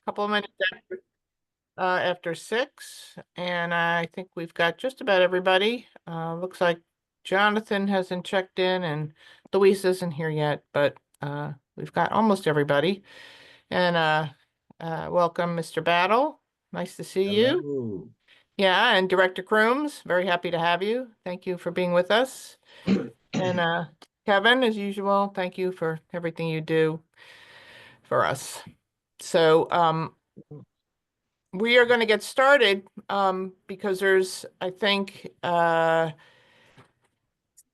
Couple of minutes after 6, and I think we've got just about everybody. Looks like Jonathan hasn't checked in and Luis isn't here yet, but we've got almost everybody. And welcome, Mr. Battle. Nice to see you. Hello. Yeah, and Director Crooms, very happy to have you. Thank you for being with us. And Kevin, as usual, thank you for everything you do for us. So we are going to get started because I think,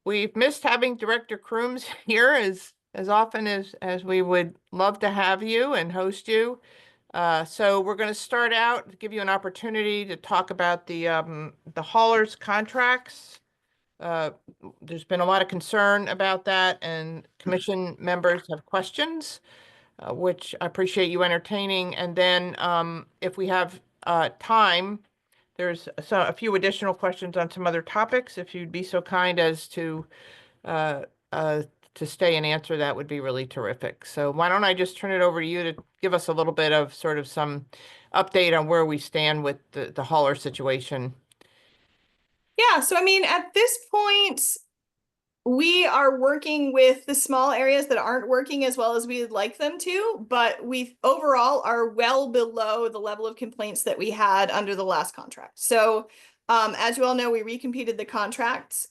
we've missed having Director Crooms here as often as we would love to have you and host you. So we're going to start out to give you an opportunity to talk about the haulers contracts. Uh, there's been a lot of concern about that, and commission members have questions, which I appreciate you entertaining. And then if we have time, there's a few additional questions on some other topics. If you'd be so kind as uh, to stay and answer, that would be really terrific. So why don't I just turn it over to you to give us a little bit of sort of some update on where we stand with the hauler situation. Yeah, so I mean, at this point, we are working with the small areas that aren't working as well as we would like them to, but we overall are well below the level of complaints that we had under the last contract. So as you all know, we recompeted the contract.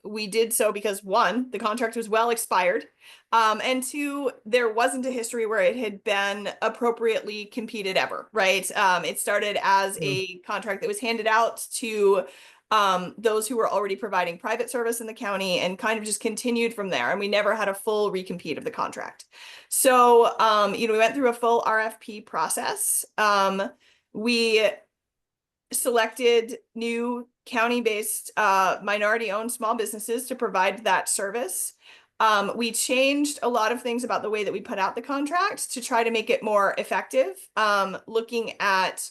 We did so because one, the contract was well expired, and two, there wasn't a history where it had been appropriately competed ever, right? It started as a contract that was handed out to those who were already providing private service in the county and kind of just continued from there. And we never had a full recompete of the contract. So, we went through a full RFP process. We selected new county-based minority-owned small businesses to provide that service. We changed a lot of things about the way that we put out the contract to try to make it more effective, looking at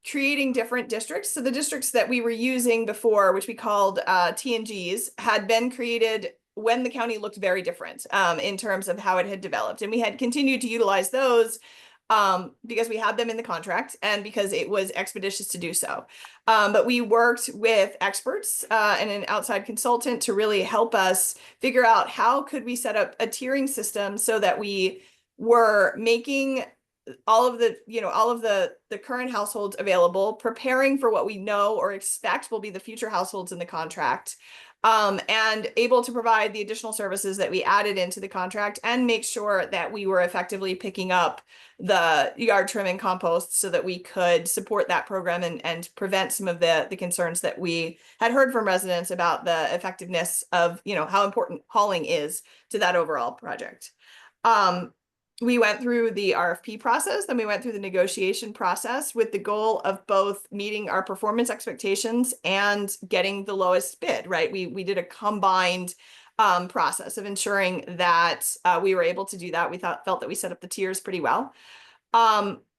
creating different districts. So the districts that we were using before, which we called TNGs, had been created when the county looked very different in terms of how it had developed. And we had continued to utilize those because we had them in the contract and because it was expeditious to do so. But we worked with experts and an outside consultant to really help us figure out how could we set up a tiering system so that we were making all of the current households available, preparing for what we know or expect will be the future households in the contract, and able to provide the additional services that we added into the contract and make sure that we were effectively picking up the yard trim and compost so that we could support that program and prevent some of the concerns that we had heard from residents about the effectiveness of, how important hauling is to that overall project. We went through the RFP process, then we went through the negotiation process with the goal of both meeting our performance expectations and getting the lowest bid, right? We did a combined process of ensuring that we were able to do that. We felt that we set up the tiers pretty well.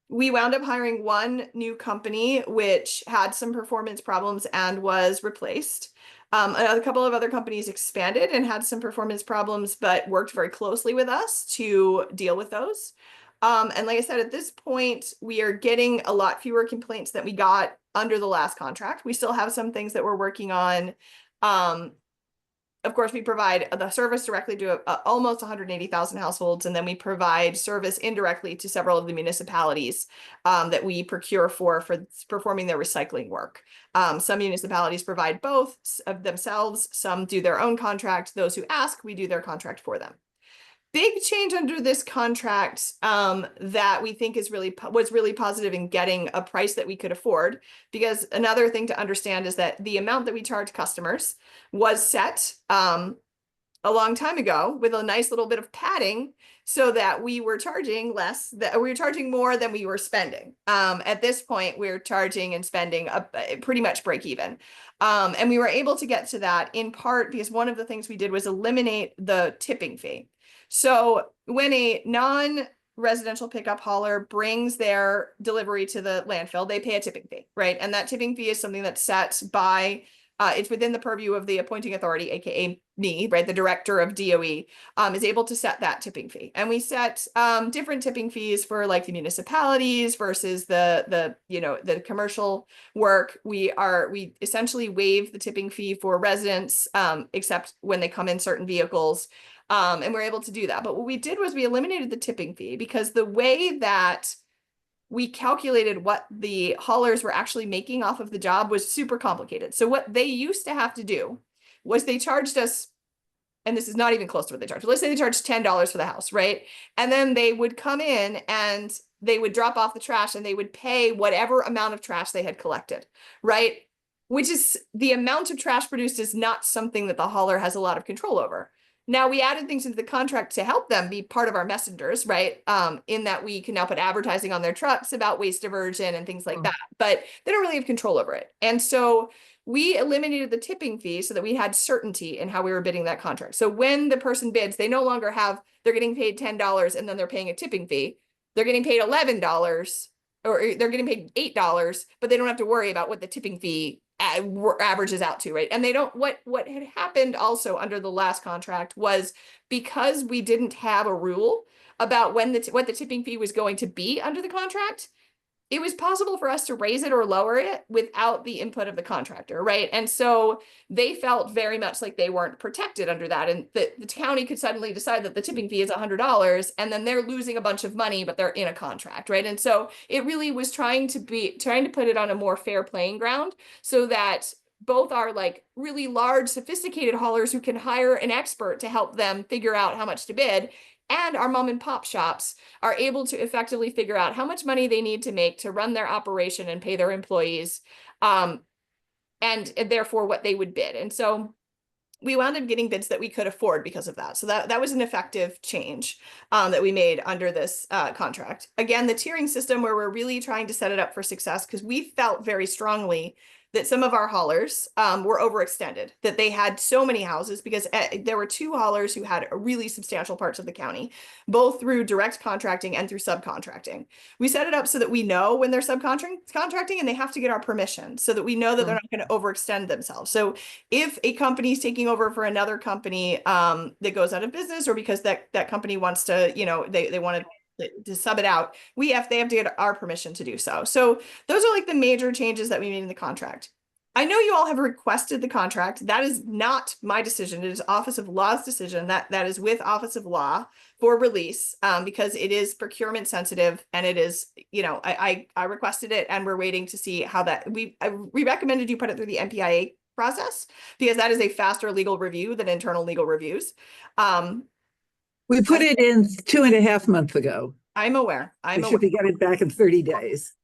We wound up hiring one new company, which had some performance problems and was replaced. A couple of other companies expanded and had some performance problems, but worked very closely with us to deal with those. And like I said, at this point, we are getting a lot fewer complaints than we got under the last contract. We still have some things that we're working on. Of course, we provide the service directly to almost 180,000 households, and then we provide service indirectly to several of the municipalities that we procure for performing their recycling work. Some municipalities provide both of themselves. Some do their own contract. Those who ask, we do their contract for them. Big change under this contract that we think was really positive in getting a price that we could afford, because another thing to understand is that the amount that we charge customers was set a long time ago with a nice little bit of padding so that we were charging more than we were spending. At this point, we're charging and spending pretty much break even. And we were able to get to that in part because one of the things we did was eliminate the tipping fee. So when a non-residential pickup hauler brings their delivery to the landfill, they pay a tipping fee, right? And that tipping fee is something that's set by it's within the purview of the appointing authority, aka me, right? The director of DOE is able to set that tipping fee. And we set different tipping fees for like the municipalities versus the commercial work. We essentially waive the tipping fee for residents, except when they come in certain vehicles. And we're able to do that. But what we did was we eliminated the tipping fee because the way that we calculated what the haulers were actually making off of the job was super complicated. So what they used to have to do was they charged us, and this is not even close to what they charged. Let's say they charged $10 for the house, right? And then they would come in and they would drop off the trash and they would pay whatever amount of trash they had collected, right? Which is the amount of trash produced is not something that the hauler has a lot of control over. Now we added things into the contract to help them be part of our messengers, right? In that we can now put advertising on their trucks about waste diversion and things like that, but they don't really have control over it. And so we eliminated the tipping fee so that we had certainty in how we were bidding that contract. So when the person bids, they no longer they're getting paid $10 and then they're paying a tipping fee. They're getting paid $11 or they're getting paid $8, but they don't have to worry about what the tipping fee averages out to, right? And they don't, what had happened also under the last contract was because we didn't have a rule about what the tipping fee was going to be under the contract, it was possible for us to raise it or lower it without the input of the contractor, right? And so they felt very much like they weren't protected under that. And the county could suddenly decide that the tipping fee is $100 and then they're losing a bunch of money, but they're in a contract, right? And so it really was trying to put it on a more fair playing ground so that both are like really large, sophisticated haulers who can hire an expert to help them figure out how much to bid, and our mom and pop shops are able to effectively figure out how much money they need to make to run their operation and pay their employees, and therefore what they would bid. And so we wound up getting bids that we could afford because of that. So that was an effective change that we made under this contract. Again, the tiering system where we're really trying to set it up for success because we felt very strongly that some of our haulers were overextended, that they had so many houses because there were 2 haulers who had really substantial parts of the county, both through direct contracting and through subcontracting. We set it up so that we know when they're subcontracting and they have to get our permission so that we know that they're not going to overextend themselves. So if a company is taking over for another company that goes out of business, or because that company wants to, they want to sub it out, they have to get our permission to do so. So those are like the major changes that we made in the contract. I know you all have requested the contract. That is not my decision. It is Office of Law's decision. That is with Office of Law for release because it is procurement sensitive and it is, I requested it and we're waiting to see how that, we recommended you put it through the MPIA process because that is a faster legal review than internal legal reviews. We put it in 2.5 months ago. I'm aware. We should be getting it back in 30 days.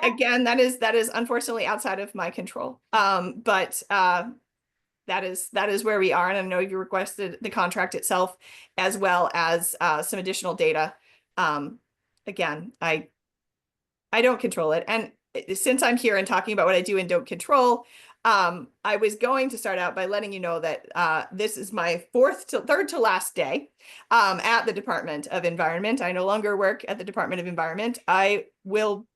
Again, that is unfortunately outside of my control. But that is where we are. And I know you requested the contract itself as well as some additional data. Again, I don't control it. And since I'm here and talking about what I do and don't control, I was going to start out by letting you know that this is my third to last day at the Department of Environment. I no longer work at the Department of Environment. I will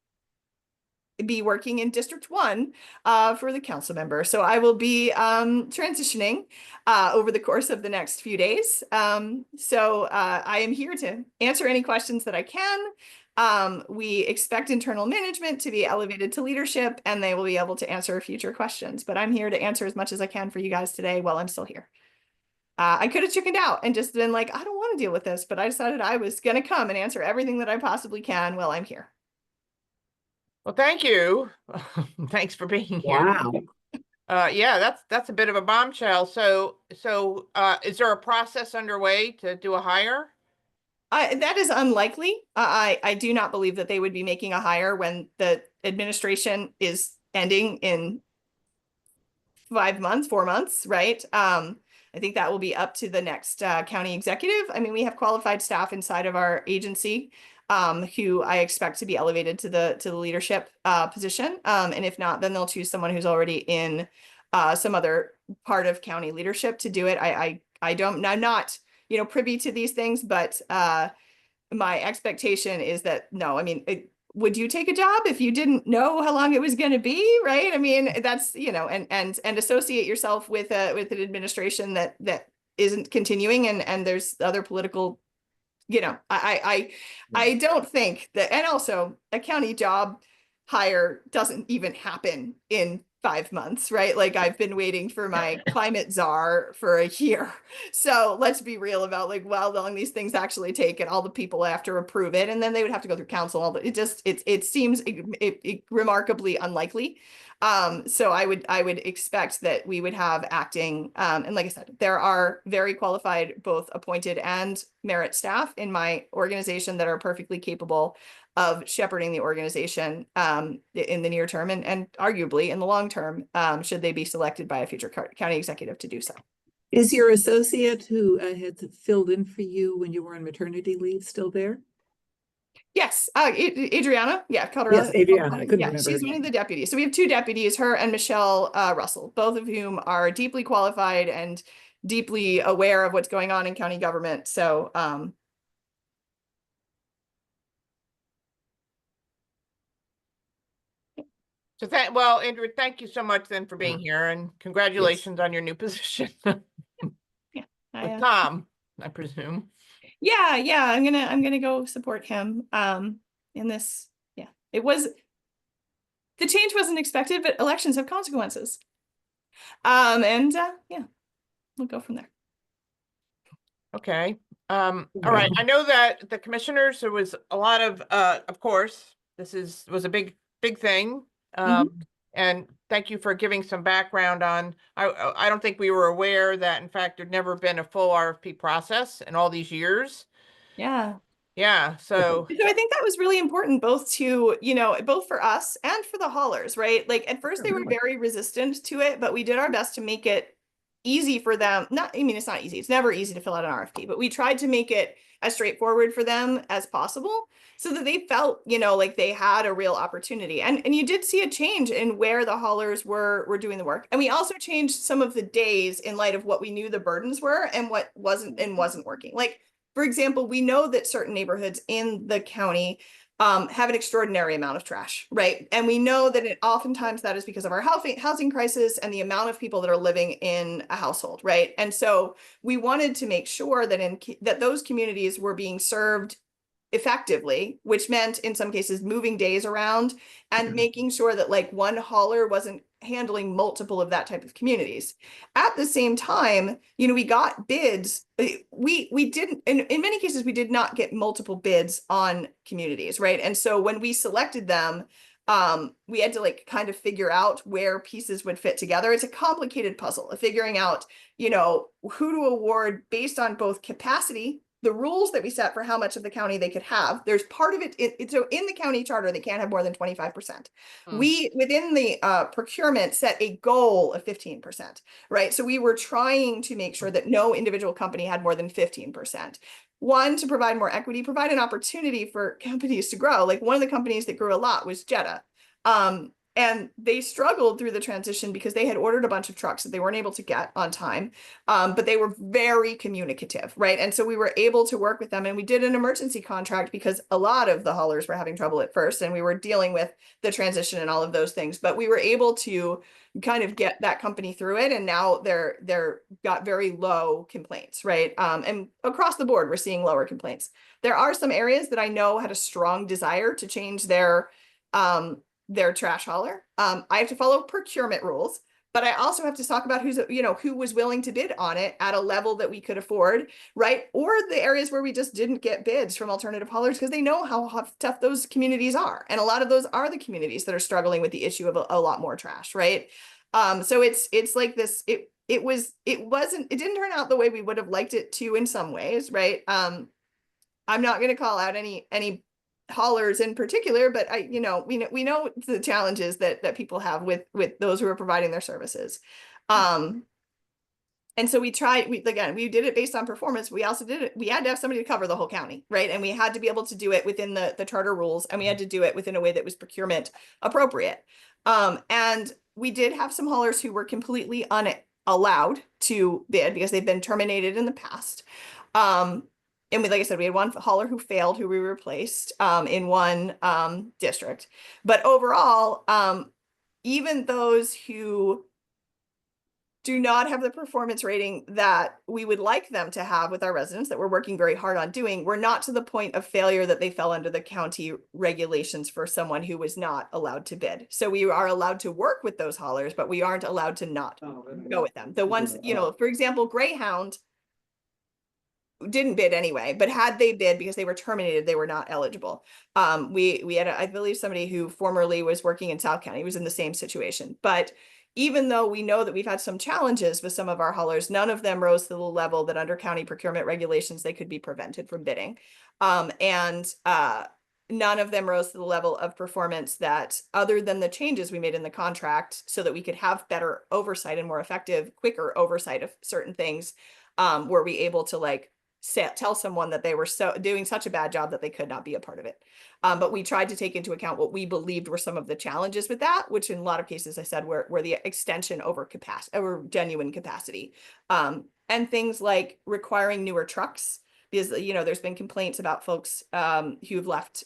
be working in District 1 for the council member. So I will be transitioning over the course of the next few days. So I am here to answer any questions that I can. We expect internal management to be elevated to leadership and they will be able to answer future questions, but I'm here to answer as much as I can for you guys today while I'm still here. I could have chickened out and just been like, I don't want to deal with this, but I decided I was going to come and answer everything that I possibly can while I'm here. Well, thank you. Thanks for being here. Wow. Yeah, that's a bit of a bombshell. So is there a process underway to do a hire? That is unlikely. I do not believe that they would be making a hire when the administration is ending in 4 months, right? I think that will be up to the next county executive. I mean, we have qualified staff inside of our agency who I expect to be elevated to the leadership position. And if not, then they'll choose someone who's already in some other part of county leadership to do it. I'm not, privy to these things, but my expectation is that no, I mean, would you take a job if you didn't know how long it was going to be, right? I mean, that's, you know, and associate yourself with with an administration that isn't continuing, and there's other political, you know, I don't think that, and also a county job hire doesn't even happen in 5 months, right? Like I've been waiting for my climate czar for a year. So let's be real about like how long these things actually take, and all the people have to approve it, and then they would have to go through council. All that it seems remarkably unlikely. So I would expect that we would have acting, and like I said, there are very qualified, both appointed and merit staff in my organization that are perfectly capable of shepherding the organization in the near term, and arguably in the long term, should they be selected by a future county executive to do so. Is your associate who had filled in for you when you were on maternity leave still there? Yes, Adriana. Yeah, Calderon. Yes, Adriana. I couldn't Yeah, remember she's her one of name. the deputies. So we have two deputies, her and Michelle Russell, both of whom are deeply qualified and deeply aware of what's going on in county government. So So well, Andrew, thank you so much then for being here, and congratulations on your new position. yeah, With Tom, I presume. yeah, I'm gonna go support him in this. Yeah, the change wasn't expected, but elections have consequences. And yeah, we'll go from there. Okay. All right. I know that the commissioners, there was a lot of course, this was a big thing. And thank you for giving some background on, I don't think we were aware that in fact there'd never been a full RFP process in all these years. Yeah. Yeah. So I think that was really important, both to, you know, both for us and for the haulers, right? Like at first they were very resistant to it, but we did our best to make it easy for them. I mean, it's not easy. It's never easy to fill out an RFP, but we tried to make it as straightforward for them as possible so that they felt, you know, like they had a real opportunity. And you did see a change in where the haulers were doing the work. And we also changed some of the days in light of what we knew the burdens were and what wasn't working. Like, for example, we know that certain neighborhoods in the county have an extraordinary amount of trash, right? And we know that oftentimes that is because of our housing crisis and the amount of people that are living in a household, right? And so we wanted to make sure that that those communities were being served effectively, which meant in some cases moving days around and making sure that like one hauler wasn't handling multiple of that type of communities. At the same time, you know, we got bids. We didn't, in many cases, we did not get multiple bids on communities, right? And so when we selected them, we had to like kind of figure out where pieces would fit together. It's a complicated puzzle of figuring out, you know, who to award based on both capacity, the rules that we set for how much of the county they could have. There's part of it, so in the county charter, they can't have more than 25%. We, within the procurement, set a goal of 15%, right? So we were trying to make sure that no individual company had more than 15%. One, to provide more equity, provide an opportunity for companies to grow. Like one of the companies that grew a lot was Jetta. And they struggled through the transition because they had ordered a bunch of trucks that they weren't able to get on time, but they were very communicative, right? And so we were able to work with them, and we did an emergency contract because a lot of the haulers were having trouble at first, and we were dealing with the transition and all of those things, but we were able to kind of get that company through it, and now they're got very low complaints, right? And across the board, we're seeing lower complaints. There are some areas that I know had a strong desire to change their trash hauler. I have to follow procurement rules, but I also have to talk about who was willing to bid on it at a level that we could afford, right? Or the areas where we just didn't get bids from alternative haulers because they know how tough those communities are. And a lot of those are the communities that are struggling with the issue of a lot more trash, right? So it's like this, it didn't turn out the way we would have liked it to in some ways, right? I'm not going to call out any haulers in particular, but we know the challenges that people have with those who are providing their services. And so we did it based on performance. We also we had to have somebody to cover the whole county, right? And we had to be able to do it within the charter rules, and we had to do it within a way that was procurement appropriate. And we did have some haulers who were completely unallowed to bid because they've been terminated in the past. and like I said, we had one hauler who failed, who we replaced in one district. But overall, even those who do not have the performance rating that we would like them to have with our residents that we're working very hard on doing, we're not to the point of failure that they fell under the county regulations for someone who was not allowed to bid. So we are allowed to work with those haulers, but we aren't allowed to not go with them. The ones, you know, for example, Greyhound didn't bid anyway, but had they bid because they were terminated, they were not eligible. We had, I believe, somebody who formerly was working in South County was in the same situation. But even though we know that we've had some challenges with some of our haulers, none of them rose to the level that under county procurement regulations, they could be prevented from bidding. None of them rose to the level of performance that, other than the changes we made in the contract so that we could have better oversight and more effective, quicker oversight of certain things, were we able to like tell someone that they were doing such a bad job that they could not be a part of it. But we tried to take into account what we believed were some of the challenges with that, which in a lot of cases I said were the extension over capacity, over genuine capacity. And things like requiring newer trucks, because, you know, there's been complaints about folks who've left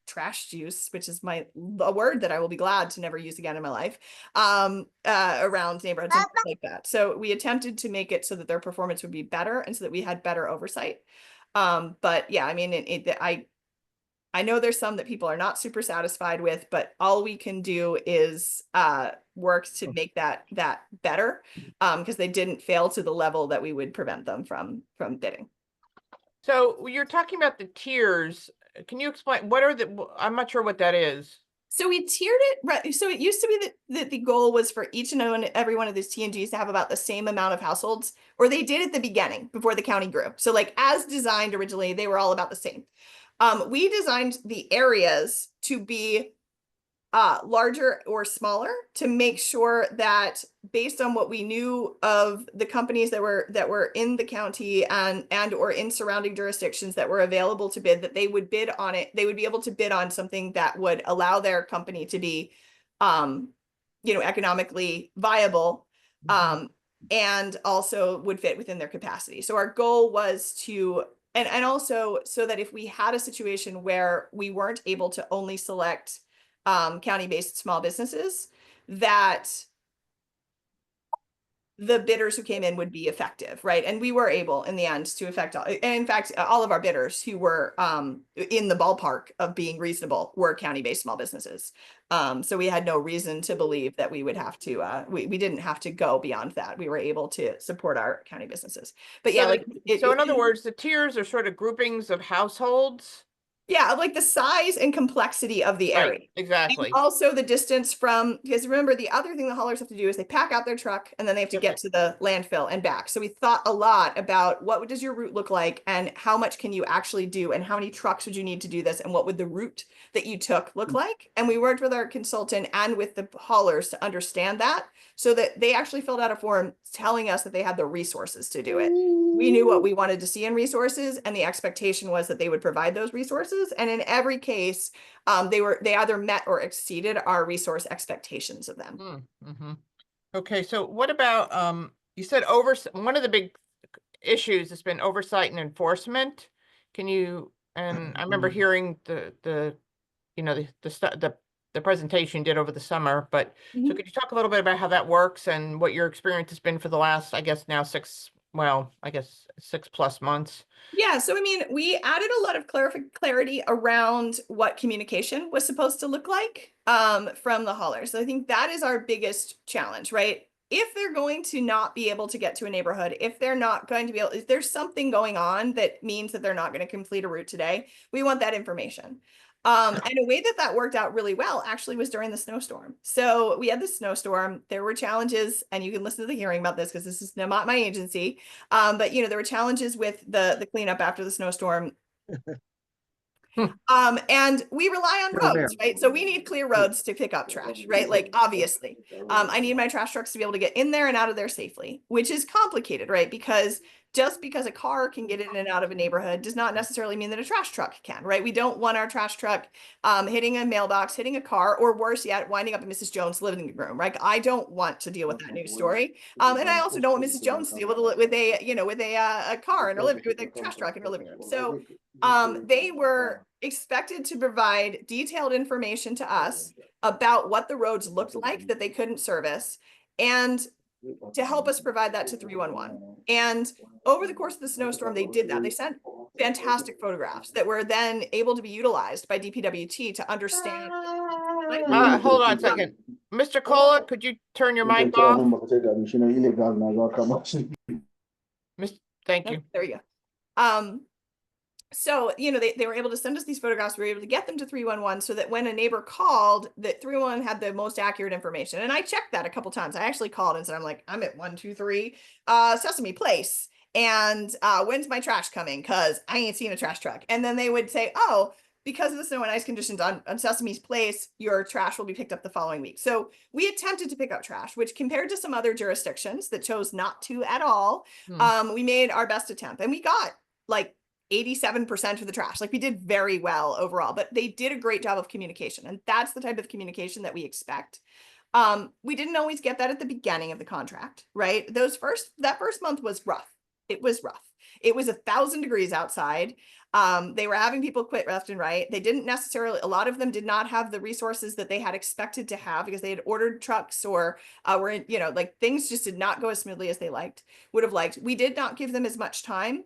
trash juice, which is a word that I will be glad to never use again in my life, around neighborhoods and things like that. So we attempted to make it so that their performance would be better and so that we had better oversight. But yeah, I mean, I know there's some that people are not super satisfied with, but all we can do is work to make that better, because they didn't fail to the level that we would prevent them from bidding. So you're talking about the tiers. Can you explain what are I'm not sure what that is. So we tiered it, right? So it used to be that the goal was for each and every one of these TNGs to have about the same amount of households, or they did at the beginning before the county grew. So like as designed originally, they were all about the same. We designed the areas to be larger or smaller to make sure that based on what we knew of the companies that were in the county and or in surrounding jurisdictions that were available to bid, that they would bid on it. They would be able to bid on something that would allow their company to be, you know, economically viable, and also would fit within their capacity. So our goal was to, and also so that if we had a situation where we weren't able to only select county-based small businesses, that the bidders who came in would be effective, right? And we were able in the end to affect, and in fact, all of our bidders who were in the ballpark of being reasonable were county-based small businesses. So we had no reason to believe that we would have to, we didn't have to go beyond that. We were able to support our county businesses. But yeah, so in other words, the tiers are sort of groupings of households. Yeah, like the size and complexity of the area. Right, exactly. And also the distance from, because remember, the other thing the haulers have to do is they pack out their truck and then they have to get to the landfill and back. So we thought a lot about what does your route look like and how much can you actually do and how many trucks would you need to do this and what would the route that you took look like? And we worked with our consultant and with the haulers to understand that so that they actually filled out a form telling us that they had the resources to do it. We knew what we wanted to see in resources, and the expectation was that they would provide those resources. And in every case, they either met or exceeded our resource expectations of them. Okay, so what about you said one of the big issues has been oversight and enforcement. Can you? And I remember hearing the presentation you did over the summer, but so could you talk a little bit about how that works and what your experience has been for the last, I guess now 6+ months? Yeah, so I mean, we added a lot of clarity around what communication was supposed to look like from the haulers. So I think that is our biggest challenge, right? If they're going to not be able to get to a neighborhood, if they're not going to be able, if there's something going on that means that they're not going to complete a route today, we want that information. And a way that worked out really well actually was during the snowstorm. So we had the snowstorm, there were challenges, and you can listen to the hearing about this because this is not my agency. But you know, there were challenges with the cleanup after the snowstorm. And we rely on roads, right? So we need clear roads to pick up trash, right? Like obviously, I need my trash trucks to be able to get in there and out of there safely, which is complicated, right? Because just because a car can get in and out of a neighborhood does not necessarily mean that a trash truck can, right? We don't want our trash truck hitting a mailbox, hitting a car, or worse yet, winding up in Mrs. Jones' living room, right? I don't want to deal with that news story. And I also don't want Mrs. Jones to deal with a car in her living, with a trash truck in her living room. So they were expected to provide detailed information to us about what the roads looked like that they couldn't service, and to help us provide that to 311. And over the course of the snowstorm, they did that. They sent fantastic photographs that were then able to be utilized by DPWT to understand. Hold on a second. Mr. Cola, could you turn your mic off? Thank you. There you go. So, they were able to send us these photographs. We were able to get them to 311 so that when a neighbor called, that 311 had the most accurate information. And I checked that a couple times. I actually called and said, I'm like, I'm at 123 Sesame Place. And when's my trash coming? Because I ain't seen a trash truck. And then they would say, oh, because of the snow and ice conditions on Sesame's Place, your trash will be picked up the following week. So we attempted to pick up trash, which compared to some other jurisdictions that chose not to at all, we made our best attempt. And we got like 87% of the trash. Like, we did very well overall, but they did a great job of communication. And that's the type of communication that we expect. We didn't always get that at the beginning of the contract, right? That first month was rough. It was rough. It was 1,000 degrees outside. They were having people quit left and right. They didn't necessarily, a lot of them did not have the resources that they had expected to have because they had ordered trucks or things just did not go as smoothly as they would have liked. We did not give them as much time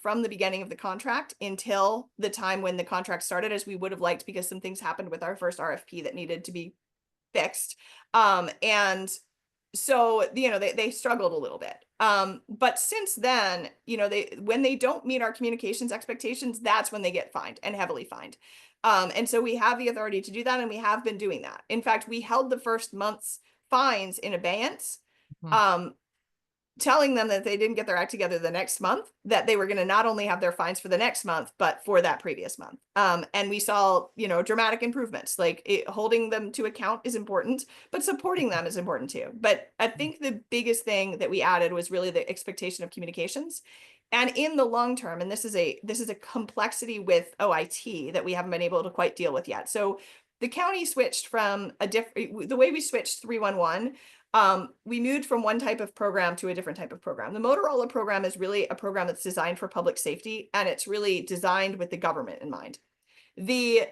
from the beginning of the contract until the time when the contract started as we would have liked, because some things happened with our first RFP that needed to be fixed. And so, they struggled a little bit. But since then, when they don't meet our communications expectations, that's when they get fined, and heavily fined. And so we have the authority to do that, and we have been doing that. In fact, we held the first month's fines in abeyance, telling them that if they didn't get their act together the next month, that they were going to not only have their fines for the next month, but for that previous month. And we saw, dramatic improvements. Like, holding them to account is important, but supporting them is important too. But I think the biggest thing that we added was really the expectation of communications. And in the long term, and this is a complexity with OIT that we haven't been able to quite deal with yet. So the county switched from the way we switched 311. We moved from one type of program to a different type of program. The Motorola program is really a program that's designed for public safety, and it's really designed with the government in mind. The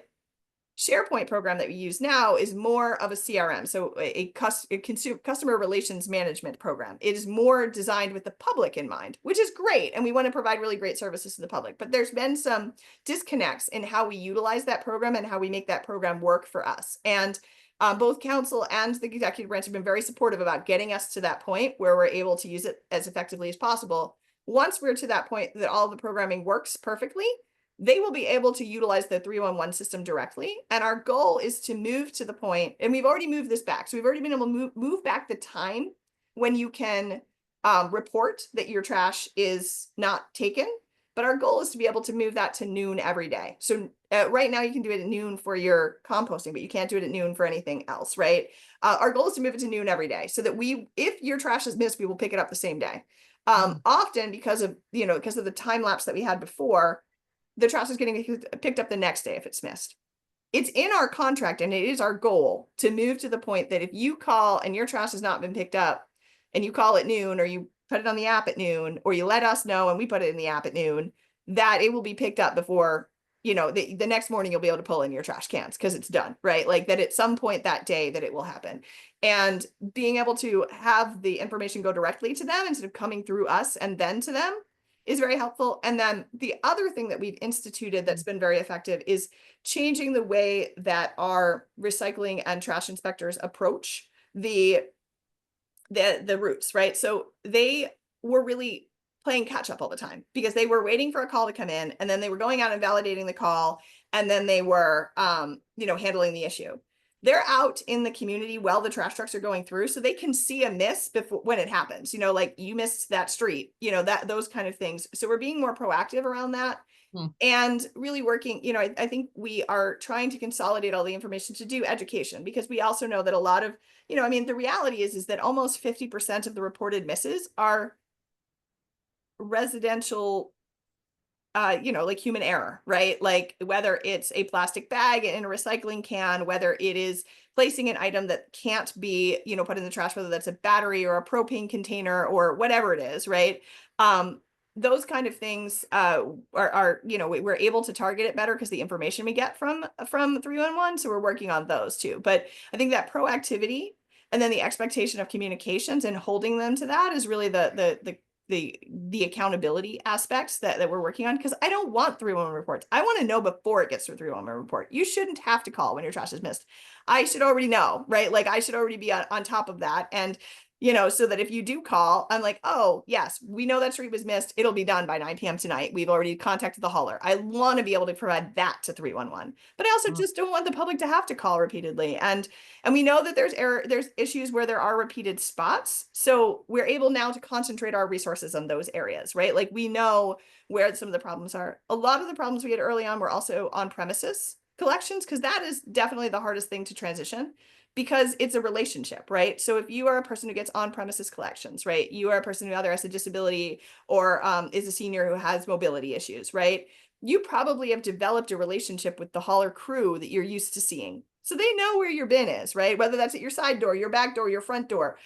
SharePoint program that we use now is more of a CRM, so a customer relations management program. It is more designed with the public in mind, which is great, and we want to provide really great services to the public. But there's been some disconnects in how we utilize that program and how we make that program work for us. And both council and the executive branch have been very supportive about getting us to that point where we're able to use it as effectively as possible. Once we're to that point that all the programming works perfectly, they will be able to utilize the 311 system directly. And our goal is to move to the point, and we've already moved this back. So we've already been able to move back the time when you can report that your trash is not taken. But our goal is to be able to move that to noon every day. So right now you can do it at noon for your composting, but you can't do it at noon for anything else, right? Our goal is to move it to noon every day so that if your trash is missed, we will pick it up the same day. Often because of the time lapse that we had before, the trash is getting picked up the next day if it's missed. It's in our contract, and it is our goal to move to the point that if you call and your trash has not been picked up and you call at noon, or you put it on the app at noon, or you let us know and we put it in the app at noon, that it will be picked up before, the next morning you'll be able to pull in your trash cans because it's done, right? Like, that at some point that day that it will happen. And being able to have the information go directly to them instead of coming through us and then to them is very helpful. And then the other thing that we've instituted that's been very effective is changing the way that our recycling and trash inspectors approach the routes, right? So they were really playing catch up all the time because they were waiting for a call to come in, and then they were going out and validating the call, and then they were handling the issue. They're out in the community while the trash trucks are going through, so they can see a miss before when it happens, like you missed that street, those kind of things. So we're being more proactive around that. And really working, I think we are trying to consolidate all the information to do education, because we also know that a lot of, the reality is that almost 50% of the reported misses are residential, like human error, right? Like whether it's a plastic bag in a recycling can, whether it is placing an item that can't be, put in the trash, whether that's a battery or a propane container or whatever it is, right? Those kind of things are we're able to target it better because the information we get from 311. So we're working on those too. But I think that proactivity and then the expectation of communications and holding them to that is really the accountability aspects that we're working on, because I don't want 311 reports. I want to know before it gets to a 311 report. You shouldn't have to call when your trash is missed. I should already know, right? Like I should already be on top of that. And so that if you do call, I'm like, oh, yes, we know that street was missed. It'll be done by 9 p.m. tonight. We've already contacted the hauler. I want to be able to provide that to 311. But I also just don't want the public to have to call repeatedly. And we know that there's issues where there are repeated spots. So we're able now to concentrate our resources on those areas, right? Like we know where some of the problems are. A lot of the problems we had early on were also on premises collections, because that is definitely the hardest thing to transition, because it's a relationship, right? So if you are a person who gets on-premises collections, right? You are a person who either has a disability or is a senior who has mobility issues, right? You probably have developed a relationship with the hauler crew that you're used to seeing. So they know where your bin is, right? Whether that's at your side door, your back door, your front door.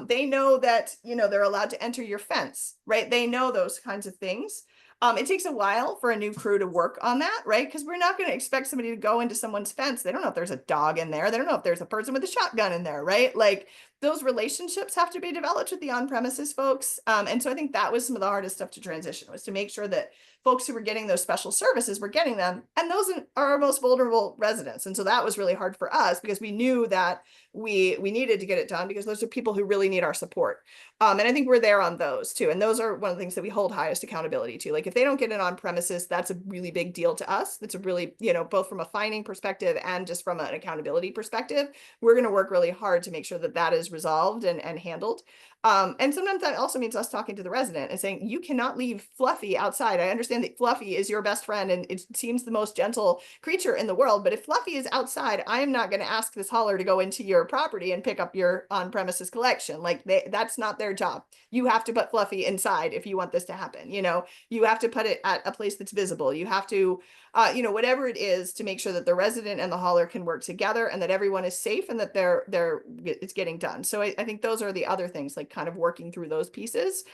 They know that, they're allowed to enter your fence, right? They know those kinds of things. It takes a while for a new crew to work on that, right? Because we're not going to expect somebody to go into someone's fence. They don't know if there's a dog in there. They don't know if there's a person with a shotgun in there, right? Like those relationships have to be developed with the on-premises folks. And so I think that was some of the hardest stuff to transition, was to make sure that folks who were getting those special services were getting them. And those are our most vulnerable residents. And so that was really hard for us, because we knew that we needed to get it done, because those are people who really need our support. And I think we're there on those too. And those are one of the things that we hold highest accountability to. Like if they don't get it on premises, that's a really big deal to us. That's a really, both from a fining perspective and just from an accountability perspective, we're going to work really hard to make sure that that is resolved and handled. And sometimes that also means us talking to the resident and saying, you cannot leave Fluffy outside. I understand that Fluffy is your best friend and it seems the most gentle creature in the world, but if Fluffy is outside, I am not going to ask this hauler to go into your property and pick up your on-premises collection. Like that's not their job. You have to put Fluffy inside if you want this to happen. You have to put it at a place that's visible. You have to, whatever it is, to make sure that the resident and the hauler can work together and that everyone is safe and that it's getting done. So I think those are the other things, like kind of working through those pieces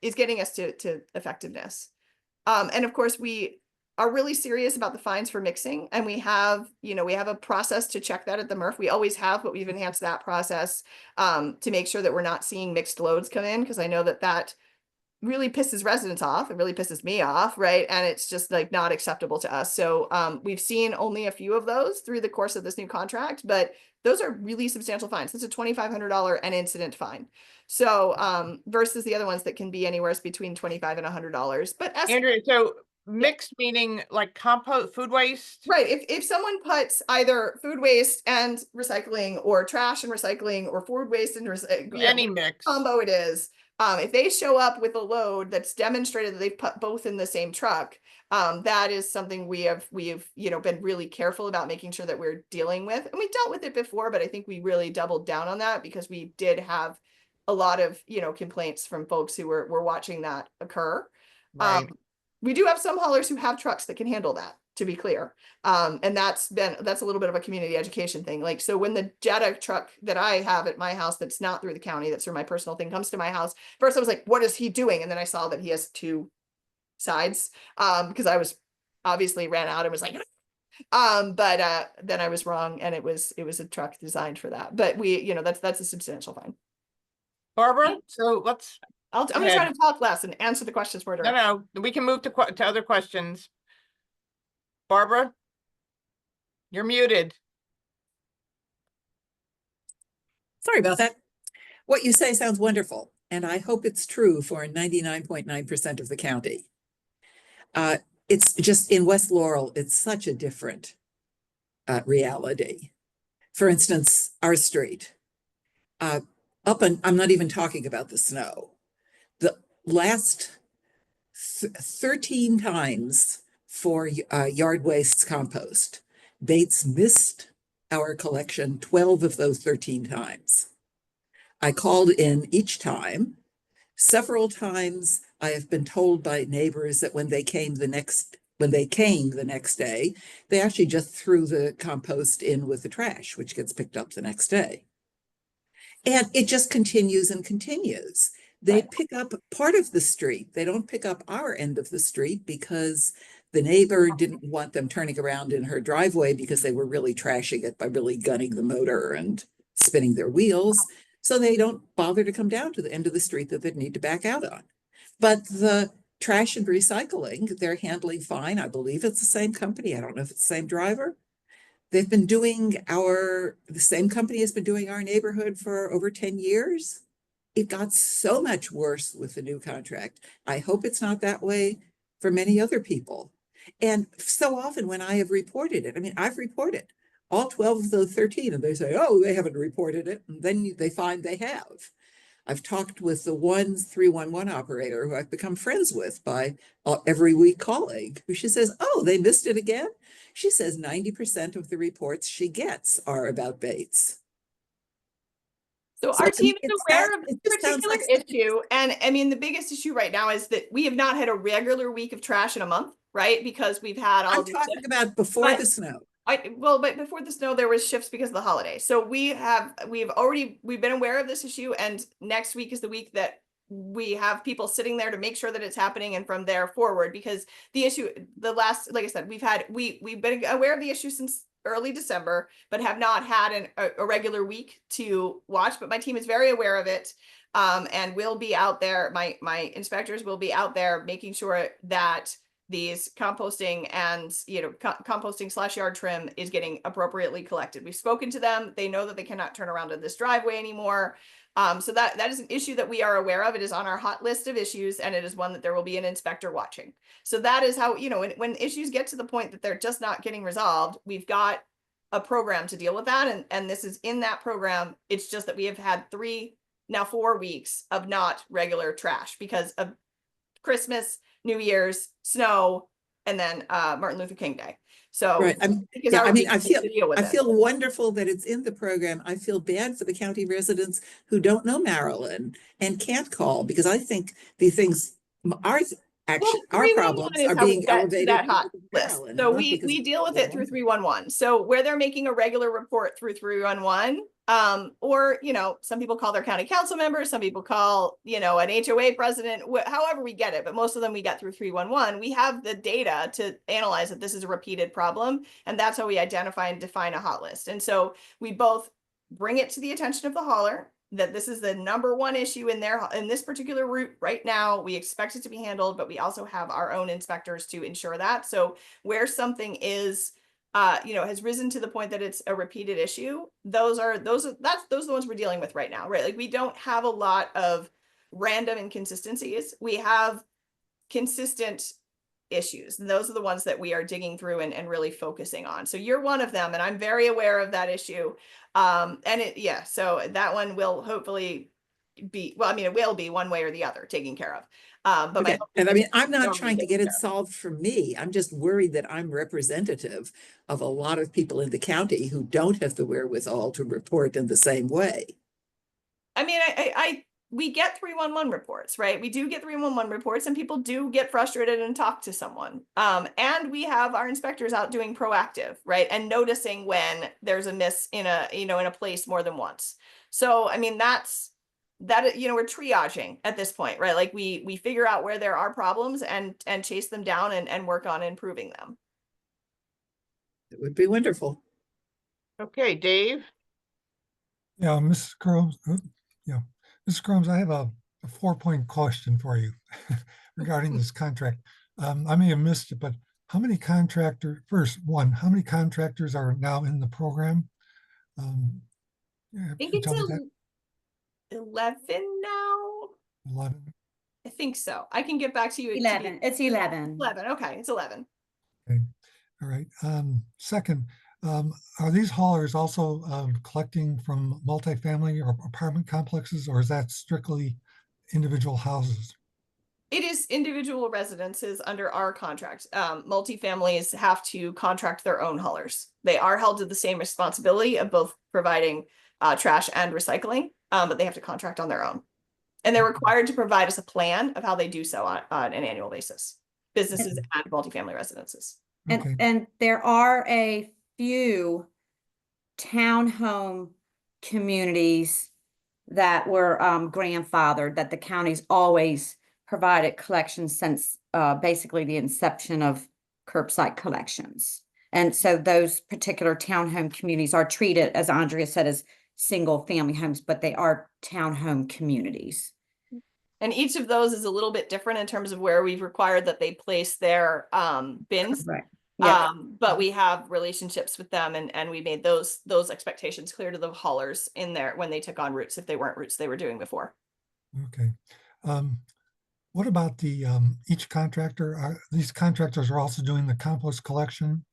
is getting us to effectiveness. And of course, we are really serious about the fines for mixing, and we have a process to check that at the MRF. We always have, but we've enhanced that process to make sure that we're not seeing mixed loads come in, because I know that really pisses residents off. It really pisses me off, right? And it's just like not acceptable to us. So we've seen only a few of those through the course of this new contract, but those are really substantial fines. It's a $2,500 an incident fine. So versus the other ones that can be anywhere between $25 and $100. But Andrea, so mixed meaning like compost, food waste? Right. If someone puts either food waste and recycling, or trash and recycling, or food waste and Any mix combo it is, if they show up with a load that's demonstrated that they've put both in the same truck, that is something we've been really careful about making sure that we're dealing with. And we dealt with it before, but I think we really doubled down on that, because we did have a lot of complaints from folks who were watching that occur. Right. We do have some haulers who have trucks that can handle that, to be clear. And that's a little bit of a community education thing. Like, so when the Jetta truck that I have at my house, that's not through the county, that's through my personal thing, comes to my house, first I was like, what is he doing? And then I saw that he has two sides, because I was obviously ran out and was like, but then I was wrong, and it was a truck designed for that. But we, that's a substantial fine. Barbara, so I'm gonna try to talk less and answer the questions more directly. No, we can move to other questions. Barbara, you're muted. Sorry about that. What you say sounds wonderful, and I hope it's true for 99.9% of the county. It's just in West Laurel, it's such a different reality. For instance, our street, I'm not even talking about the snow. The last 13 times for yard wastes compost, Bates missed our collection 12 of those 13 times. I called in each time. Several times I have been told by neighbors that when they came the next day, they actually just threw the compost in with the trash, which gets picked up the next day. And it just continues and continues. They Right. pick up part of the street. They don't pick up our end of the street because the neighbor didn't want them turning around in her driveway because they were really trashing it by really gunning the motor and spinning their wheels. So they don't bother to come down to the end of the street that they'd need to back out on. But the trash and recycling, they're handling fine. I believe it's the same company. I don't know if it's the same driver. They've been doing the same company has been doing our neighborhood for over 10 years. It got so much worse with the new contract. I hope it's not that way for many other people. And so often when I have reported it, I mean, I've reported all 12 of the 13, and they say, oh, they haven't reported it. And then they find they have. I've talked with the one 311 operator who I've become friends with by every week calling, who she says, oh, they missed it again. She says 90% of the reports she gets are about Bates. So So, our I team mean, is aware of it this just sounds particular like issue. And I mean, the biggest issue right now is that we have not had a regular week of trash in a month, right? Because we've had all I'm of these talking shifts. about before But the snow. but before the snow, there was shifts because of the holiday. So we've been aware of this issue, and next week is the week that we have people sitting there to make sure that it's happening, and from there forward, because the issue, like I said, we've been aware of the issue since early December, but have not had a regular week to watch. But my team is very aware of it, and will be out there. My inspectors will be out there making sure that these composting and composting / yard trim is getting appropriately collected. We've spoken to them. They know that they cannot turn around in this driveway anymore. So that is an issue that we are aware of. It is on our hot list of issues, and it is one that there will be an inspector watching. So that is how, when issues get to the point that they're just not getting resolved, we've got a program to deal with that. And this is in that program. It's just that we have had 4 weeks of not regular trash because of Christmas, New Year's, snow, and then Martin Luther King Day. So Right. I feel wonderful that it's in the program. I feel bad for the county residents who don't know Maryland and can't call, because I think our problems are being elevated that hot to list. Maryland, So not we because of deal with it through 311. 311. So where they're making a regular report through 311, or some people call their county council members, some people call an HOA president, however we get it, but most of them we get through 311. We have the data to analyze that this is a repeated problem, and that's how we identify and define a hot list. And so we both bring it to the attention of the hauler that this is the #1 issue in this particular route right now. We expect it to be handled, but we also have our own inspectors to ensure that. So where something is has risen to the point that it's a repeated issue, those are the ones we're dealing with right now, right? Like, we don't have a lot of random inconsistencies. We have consistent issues, and those are the ones that we are digging through and really focusing on. So you're one of them, and I'm very aware of that issue. So that one will hopefully be, it will be one way or the other taken care of. But Okay. And I mean, I'm not normally trying to taken get it care of. solved for me. I'm just worried that I'm representative of a lot of people in the county who don't have the wherewithal to report in the same way. I mean, we get 311 reports, right? We do get 311 reports, and people do get frustrated and talk to someone. And we have our inspectors out doing proactive, right? And noticing when there's a miss in a place more than once. So, I mean, we're triaging at this point, right? Like, we figure out where there are problems and chase them down and work on improving them. It would be wonderful. Okay, Dave. Yeah, Mrs. Cromes. Mrs. Cromes, I have a 4-point question for you regarding this contract. I may have missed it, but how many contractors are now in the program? I think it's 11 now. 11. I think so. I can get back to you. 11. It's 11. 11. Okay, it's 11. Okay. All right. Second, are these haulers also collecting from multifamily or apartment complexes, or is that strictly individual houses? It is individual residences under our contract. Multifamilies have to contract their own haulers. They are held to the same responsibility of both providing trash and recycling, but they have to contract on their own. And they're required to provide us a plan of how they do so on an annual basis, businesses and multifamily residences. Okay, And there are a few townhome communities that were grandfathered, that the county's always provided collections since basically the inception of curbside collections. And so those particular townhome communities are treated, as Andrea said, as single family homes, but they are townhome communities. And each of those is a little bit different in terms of where we've required that they place their bins. Right. Yeah. But we have relationships with them, and we made those expectations clear to the haulers in there when they took on routes, if they weren't routes they were doing before. okay. What about the, each contractor? These contractors are also doing the compost collection?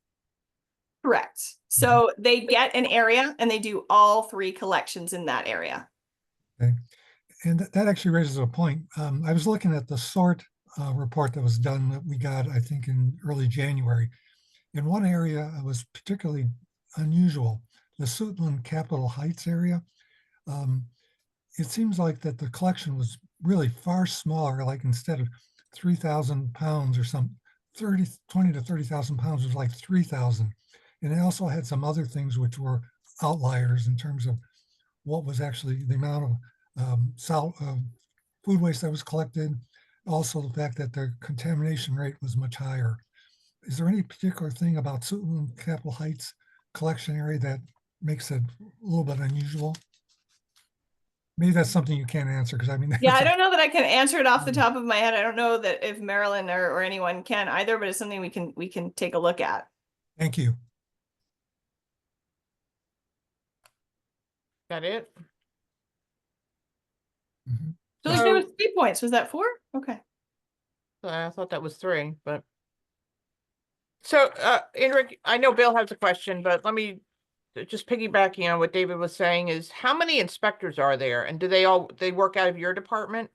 Correct. So they get an area and they do all 3 collections in that area. Okay. And that actually raises a point. I was looking at the sort report that was done that we got, I think, in early January. In one area, it was particularly unusual, the Suitland Capitol Heights area. It seems like that the collection was really far smaller, like instead of 3,000 pounds or some 20 to 30,000 pounds was like 3,000. And it also had some other things which were outliers in terms of what was actually the amount of food waste that was collected. Also the fact that the contamination rate was much higher. Is there any particular thing about Suitland Capitol Heights collection area that makes it a little bit unusual? Maybe that's something you can't answer, because I mean, Yeah, I don't know that I can answer it off the top of my head. I don't know that if Marilyn or anyone can either, but it's something we can take a look at. Thank you. Got it? Mhm. So like there was 3 points. Was that 4? Okay. I thought that was 3, but. So, Enric, I know Bill has a question, but let me just piggybacking on what David was saying is how many inspectors are there, and do they work out of your department?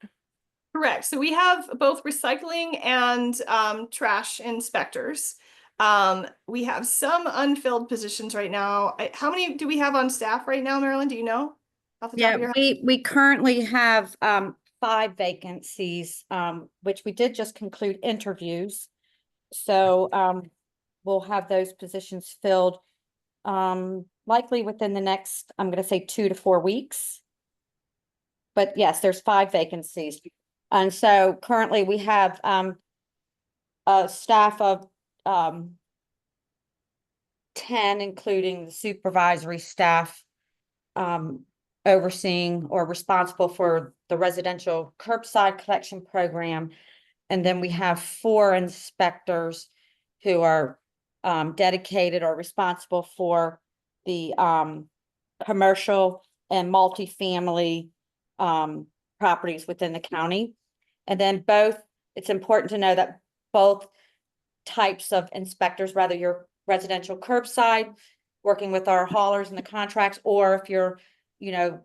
Correct. So we have both recycling and trash inspectors. We have some unfilled positions right now. How many do we have on staff right now, Marilyn? Do you know off the top of your Yeah, head? we currently have 5 vacancies, which we did just conclude interviews. So we'll have those positions filled likely within the next, I'm going to say 2 to 4 weeks. But yes, there's 5 vacancies. And so currently we have a staff of 10, including the supervisory staff, overseeing or responsible for the residential curbside collection program. And then we have 4 inspectors who are dedicated or responsible for the commercial and multifamily properties within the county. And then it's important to know that both types of inspectors, whether you're residential curbside, working with our haulers and the contracts, or if you're,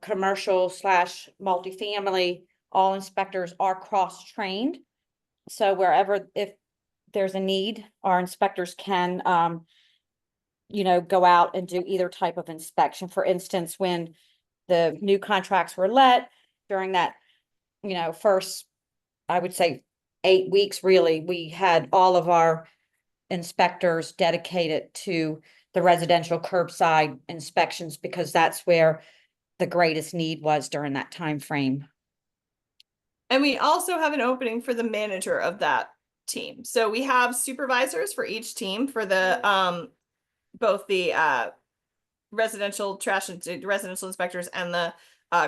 commercial / multifamily, all inspectors are cross-trained. So if there's a need, our inspectors can, go out and do either type of inspection. For instance, when the new contracts were let during that, first, I would say 8 weeks, really, we had all of our inspectors dedicated to the residential curbside inspections because that's where the greatest need was during that time frame. And we also have an opening for the manager of that team. So we have supervisors for each team for the both the residential trash and residential inspectors and the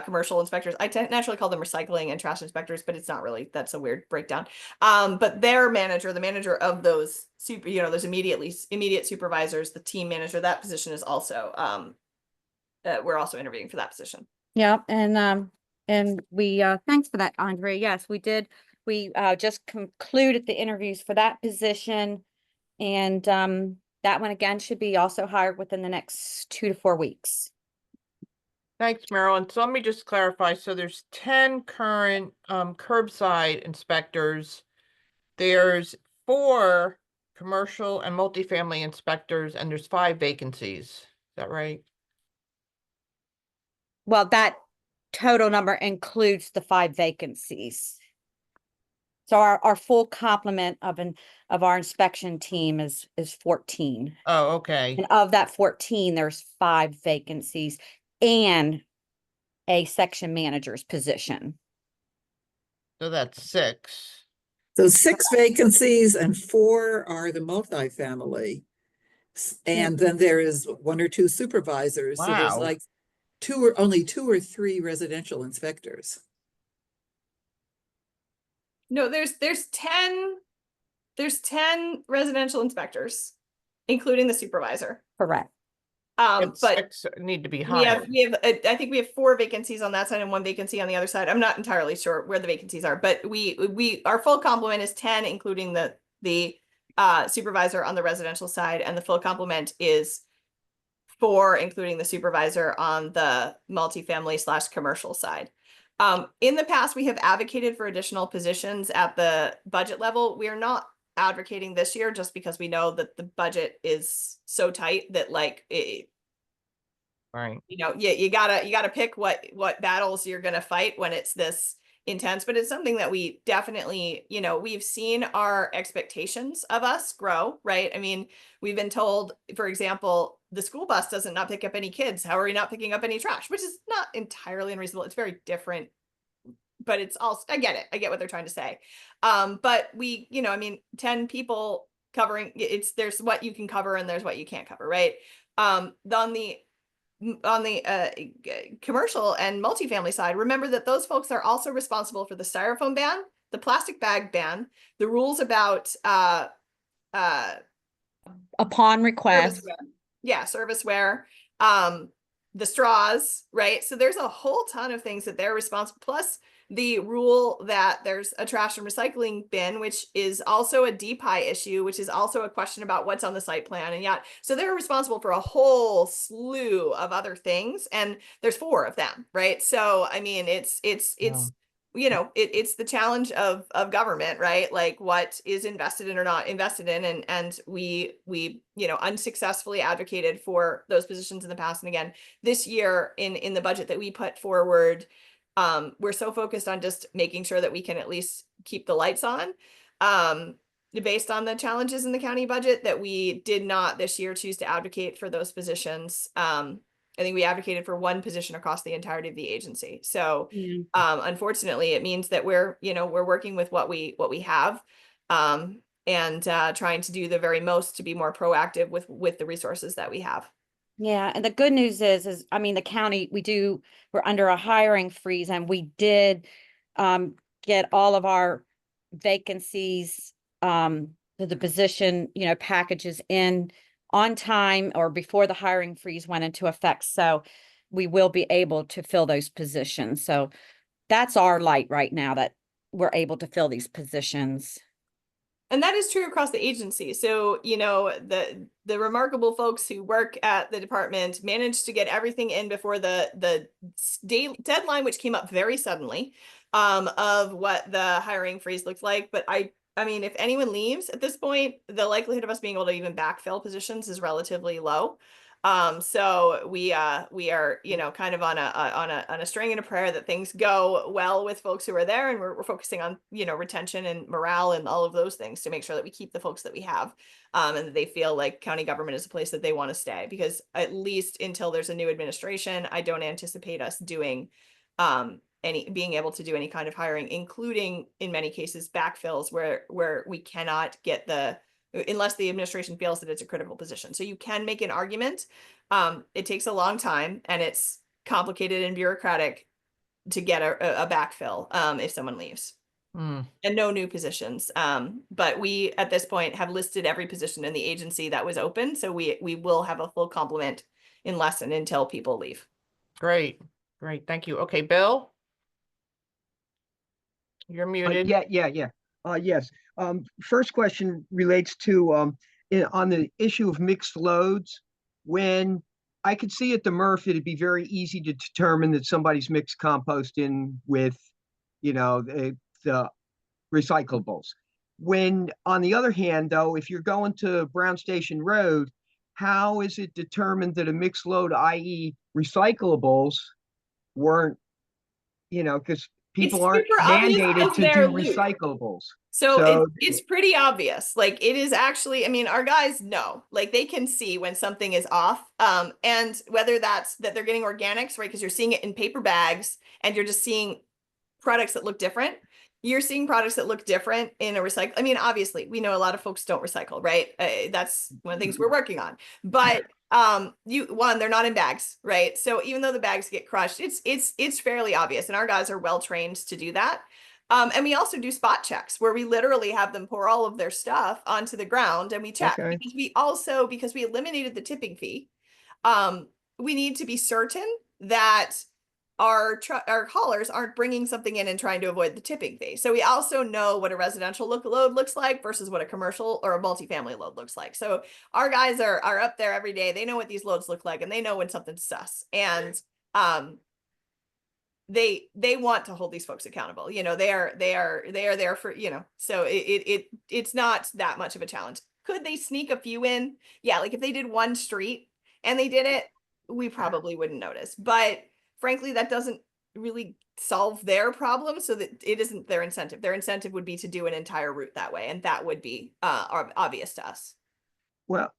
commercial inspectors. I naturally call them recycling and trash inspectors, but it's not really, that's a weird breakdown. But their manager, the manager of those those immediate supervisors, the team manager, that position is also we're also interviewing for that position. Yeah, and we thanks for that, Andre. Yes, we did. We just concluded the interviews for that position, and that one again should be also hired within the next 2 to 4 weeks. Thanks, Marilyn. So let me just clarify. So there's 10 current curbside inspectors. There's 4 commercial and multifamily inspectors, and there's 5 vacancies. Is that right? Well, that total number includes the 5 vacancies. So our full complement of our inspection team is 14. Oh, okay. And of that 14, there's 5 vacancies and a section manager's position. So that's 6. So 6 vacancies and 4 are the multifamily. And then there is 1 or 2 supervisors. So there's Wow. like only 2 or 3 residential inspectors. No, there's 10 residential inspectors, including the supervisor. Correct. And But 6 need to be we have hired. I think we have 4 vacancies on that side and 1 vacancy on the other side. I'm not entirely sure where the vacancies are, but our full complement is 10, including the supervisor on the residential side, and the full complement is 4, including the supervisor on the multifamily / commercial side. In the past, we have advocated for additional positions at the budget level. We are not advocating this year just because we know that the budget is so tight that Right. you gotta pick what battles you're gonna fight when it's this intense. But it's something that we definitely, we've seen our expectations of us grow, right? I mean, we've been told, for example, the school bus doesn't not pick up any kids. How are we not picking up any trash? Which is not entirely unreasonable. It's very different, but it's also, I get it. I get what they're trying to say. But we, 10 people covering there's what you can cover and there's what you can't cover, right? On the commercial and multifamily side, remember that those folks are also responsible for the styrofoam ban, the plastic bag ban, the rules about Upon request. serviceware, the straws, right? So there's a whole ton of things that they're responsible, plus the rule that there's a trash and recycling bin, which is also a DPI issue, which is also a question about what's on the site plan. And yet, so they're responsible for a whole slew of other things. And there's 4 of them, right? So, I mean, it's the challenge of government, right? Like what is invested in or not invested in. And we unsuccessfully advocated for those positions in the past. And again, this year in the budget that we put forward, we're so focused on just making sure that we can at least keep the lights on, based on the challenges in the county budget, that we did not this year choose to advocate for those positions. I think we advocated for 1 position across the entirety of the agency. So, unfortunately, it means that we're working with what we have, and trying to do the very most to be more proactive with the resources that we have. Yeah, and the good news is I mean, the county, we're under a hiring freeze, and we did get all of our vacancies, the position, packages in on time or before the hiring freeze went into effect. So we will be able to fill those positions. So that's our light right now, that we're able to fill these positions. And that is true across the agency. So, the remarkable folks who work at the department managed to get everything in before the deadline, which came up very suddenly, of what the hiring freeze looks like. But I mean, if anyone leaves at this point, the likelihood of us being able to even backfill positions is relatively low. So we are, kind of on a string and a prayer that things go well with folks who are there, and we're focusing on, retention and morale and all of those things to make sure that we keep the folks that we have, and that they feel like county government is a place that they want to stay, because at least until there's a new administration, I don't anticipate us doing, being able to do any kind of hiring, including in many cases backfills where we cannot get unless the administration feels that it's a critical position. So you can make an argument. It takes a long time and it's complicated and bureaucratic to get a backfill if someone leaves. And no new positions. But we at this point have listed every position in the agency that was open. So we will have a full complement in less than until people leave. Great. Thank you. Okay, Bill? You're muted. Yes. First question relates to on the issue of mixed loads. When I could see at the MRF, it'd be very easy to determine that somebody's mixed compost in with, the recyclables. When, on the other hand, though, if you're going to Brown Station Road, how is it determined that a mixed load, i.e. recyclables, weren't you know, because people aren't super obvious mandated because to they're do loose. recyclables. So So- it's pretty obvious. Like it is actually, I mean, our guys know, like they can see when something is off. And whether that's that they're getting organics, right? Because you're seeing it in paper bags and you're just seeing products that look different. You're seeing products that look different in a recycle. I mean, obviously, we know a lot of folks don't recycle, right? That's one of the things we're working on. But they're not in bags, right? So even though the bags get crushed, it's fairly obvious, and our guys are well trained to do that. And we also do spot checks where we literally have them pour all of their stuff onto the ground and we check. Okay. Because we eliminated the tipping fee, we need to be certain that our haulers aren't bringing something in and trying to avoid the tipping fee. So we also know what a residential load looks like versus what a commercial or a multifamily load looks like. So our guys are up there every day. They know what these loads look like and they know when something's sus. And they want to hold these folks accountable. You know, they are there for, you know, so it's not that much of a challenge. Could they sneak a few in? Yeah, like if they did one street and they did it, we probably wouldn't notice. But frankly, that doesn't really solve their problem, so that it isn't their incentive. Their incentive would be to do an entire route that way, and that would be obvious to us. Well,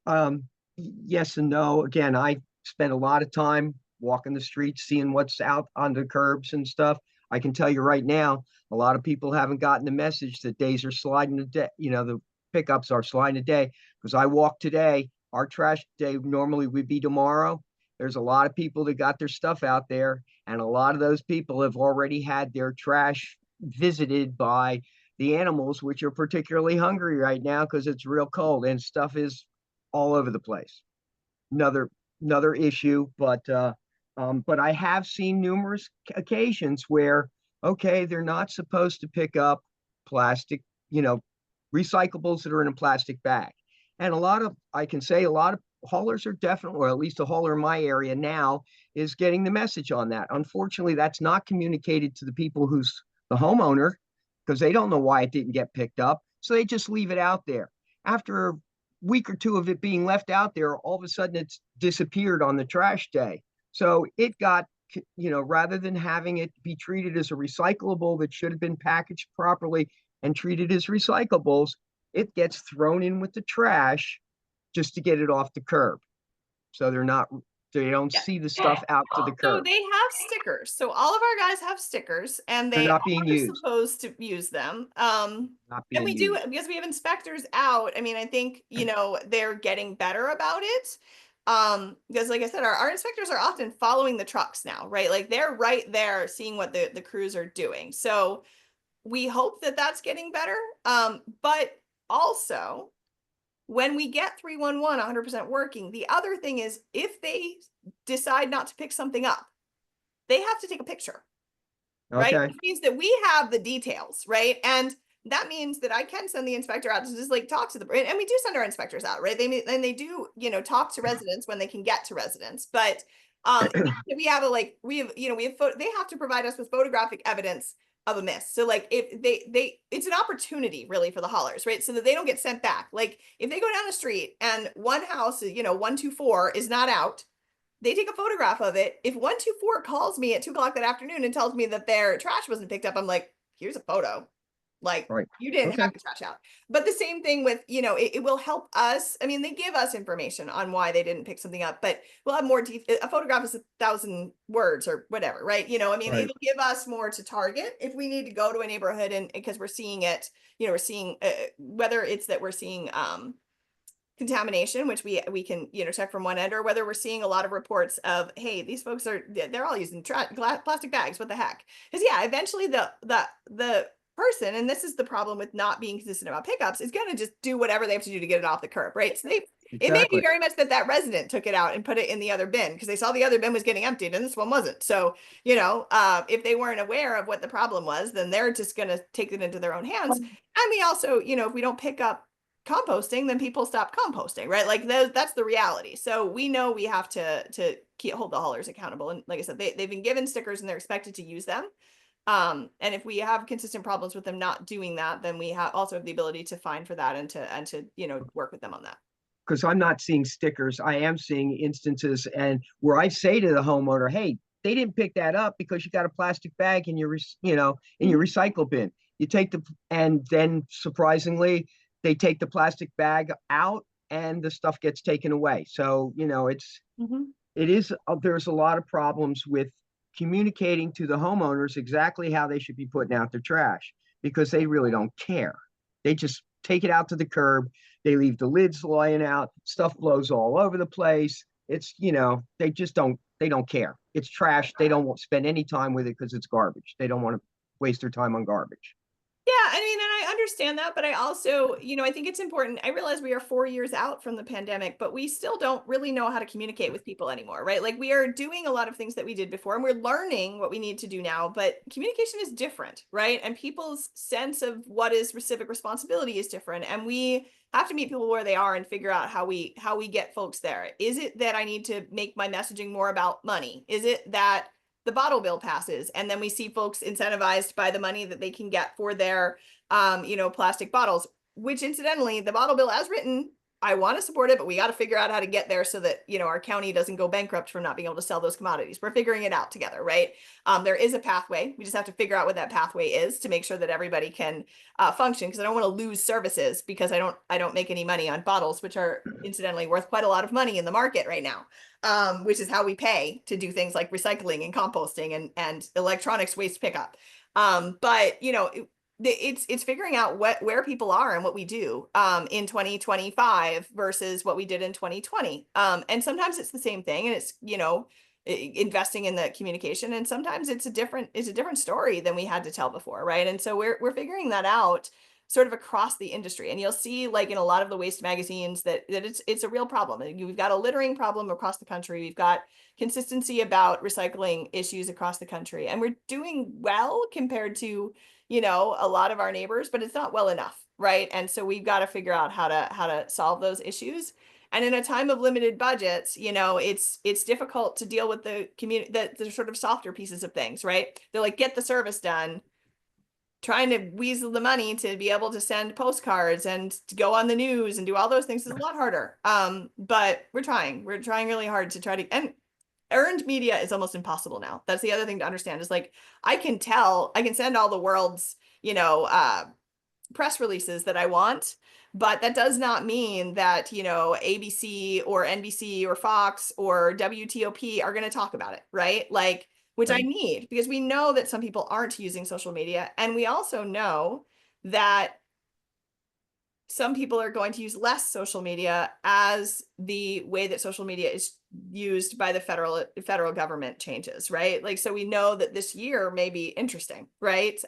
yes and no. Again, I spend a lot of time walking the streets, seeing what's out on the curbs and stuff. I can tell you right now, a lot of people haven't gotten the message that days are sliding a day. You know, the pickups are sliding a day. Because I walked today, our trash day normally would be tomorrow. There's a lot of people that got their stuff out there, and a lot of those people have already had their trash visited by the animals, which are particularly hungry right now because it's real cold and stuff is all over the place. Another issue, but I have seen numerous occasions where, okay, they're not supposed to pick up plastic, you know, recyclables that are in a plastic bag. And I can say a lot of haulers are definitely, or at least a hauler in my area now, is getting the message on that. Unfortunately, that's not communicated to the people who's the homeowner, because they don't know why it didn't get picked up. So they just leave it out there. After a week or two of it being left out there, all of a sudden it's disappeared on the trash day. So it got, you know, rather than having it be treated as a recyclable that should have been packaged properly and treated as recyclables, it gets thrown in with the trash just to get it off the curb. So they don't see the stuff out to the So curb. they have stickers. So all of our guys have stickers, and They're they not being are used. supposed to use them. Not And being we do, used. because we have inspectors out. I mean, I think, you know, they're getting better about it. Because like I said, our inspectors are often following the trucks now, right? Like they're right there seeing what the crews are doing. So we hope that that's getting better. But also, when we get 311 100% working, the other thing is if they decide not to pick something up, they have to take a picture, right? Okay. Which means that we have the details, right? And that means that I can send the inspector out to just like talk to the, and we do send our inspectors out, right? They do, you know, talk to residents when they can get to residents, but we have they have to provide us with photographic evidence of a miss. So like if it's an opportunity really for the haulers, right? So that they don't get sent back. Like if they go down the street and one house, you know, 124 is not out, they take a photograph of it. If 124 calls me at 2 o'clock that afternoon and tells me that their trash wasn't picked up, I'm like, here's a photo. Like Right. you didn't Okay. have the trash out. But the same thing with, you know, it will help us. I mean, they give us information on why they didn't pick something up, but we'll have more a photograph is 1,000 words or whatever, right? You know, I mean, Right. it'll give us more to target if we need to go to a neighborhood and because we're seeing it, you know, we're seeing whether it's that we're seeing contamination, which we can, you know, check from one end, or whether we're seeing a lot of reports of, hey, these folks they're all using plastic bags. What the heck? Because yeah, eventually the person, and this is the problem with not being consistent about pickups, is going to just do whatever they have to do to get it off the curb, right? So it may be Exactly. very much that resident took it out and put it in the other bin because they saw the other bin was getting emptied and this one wasn't. So, you know, if they weren't aware of what the problem was, then they're just going to take it into their own hands. And we also, you know, if we don't pick up composting, then people stop composting, right? Like that's the reality. So we know we have to hold the haulers accountable. And like I said, they've been given stickers and they're expected to use them. And if we have consistent problems with them not doing that, then we also have the ability to fine for that and to you know, work with them on that. Because I'm not seeing stickers. I am seeing instances and where I say to the homeowner, hey, they didn't pick that up because you got a plastic bag in your, in your recycle bin. You take and then surprisingly, they take the plastic bag out and the stuff gets taken away. So, there's a lot of problems with communicating to the homeowners exactly how they should be putting out their trash because they really don't care. They just take it out to the curb. They leave the lids lying out. Stuff blows all over the place. It's, they just they don't care. It's trash. They don't spend any time with it because it's garbage. They don't want to waste their time on garbage. Yeah, I mean, and I understand that, but I also, I think it's important. I realize we are 4 years out from the pandemic, but we still don't really know how to communicate with people anymore, right? Like we are doing a lot of things that we did before and we're learning what we need to do now, but communication is different, right? And people's sense of what is civic responsibility is different. And we have to meet people where they are and figure out how we get folks there. Is it that I need to make my messaging more about money? Is it that the bottle bill passes and then we see folks incentivized by the money that they can get for their plastic bottles, which incidentally, the bottle bill as written, I want to support it, but we got to figure out how to get there so that, our county doesn't go bankrupt from not being able to sell those commodities. We're figuring it out together, right? There is a pathway. We just have to figure out what that pathway is to make sure that everybody can function, because I don't want to lose services because I don't make any money on bottles, which are incidentally worth quite a lot of money in the market right now, which is how we pay to do things like recycling and composting and electronics waste pickup. But it's figuring out where people are and what we do in 2025 versus what we did in 2020. And sometimes it's the same thing, and it's investing in the communication, and sometimes it's a different story than we had to tell before, right? And so we're figuring that out sort of across the industry, and you'll see like in a lot of the waste magazines that it's a real problem. We've got a littering problem across the country. We've got consistency about recycling issues across the country, and we're doing well compared to a lot of our neighbors, but it's not well enough, right? And so we've got to figure out how to solve those issues. And in a time of limited budgets, it's difficult to deal with the community, the sort of softer pieces of things, right? They're like, get the service done. Trying to weasel the money to be able to send postcards and to go on the news and do all those things is a lot harder. But we're trying really hard to try to, and earned media is almost impossible now. That's the other thing to understand is like, I can send all the world's, press releases that I want, but that does not mean that, ABC or NBC or Fox or WTOP are going to talk about it, right? Like, which I need, because we know that some people aren't using social media. And we also know that some people are going to use less social media as the way that social media is used by the federal government changes, right? Like, so we know that this year may be interesting, right?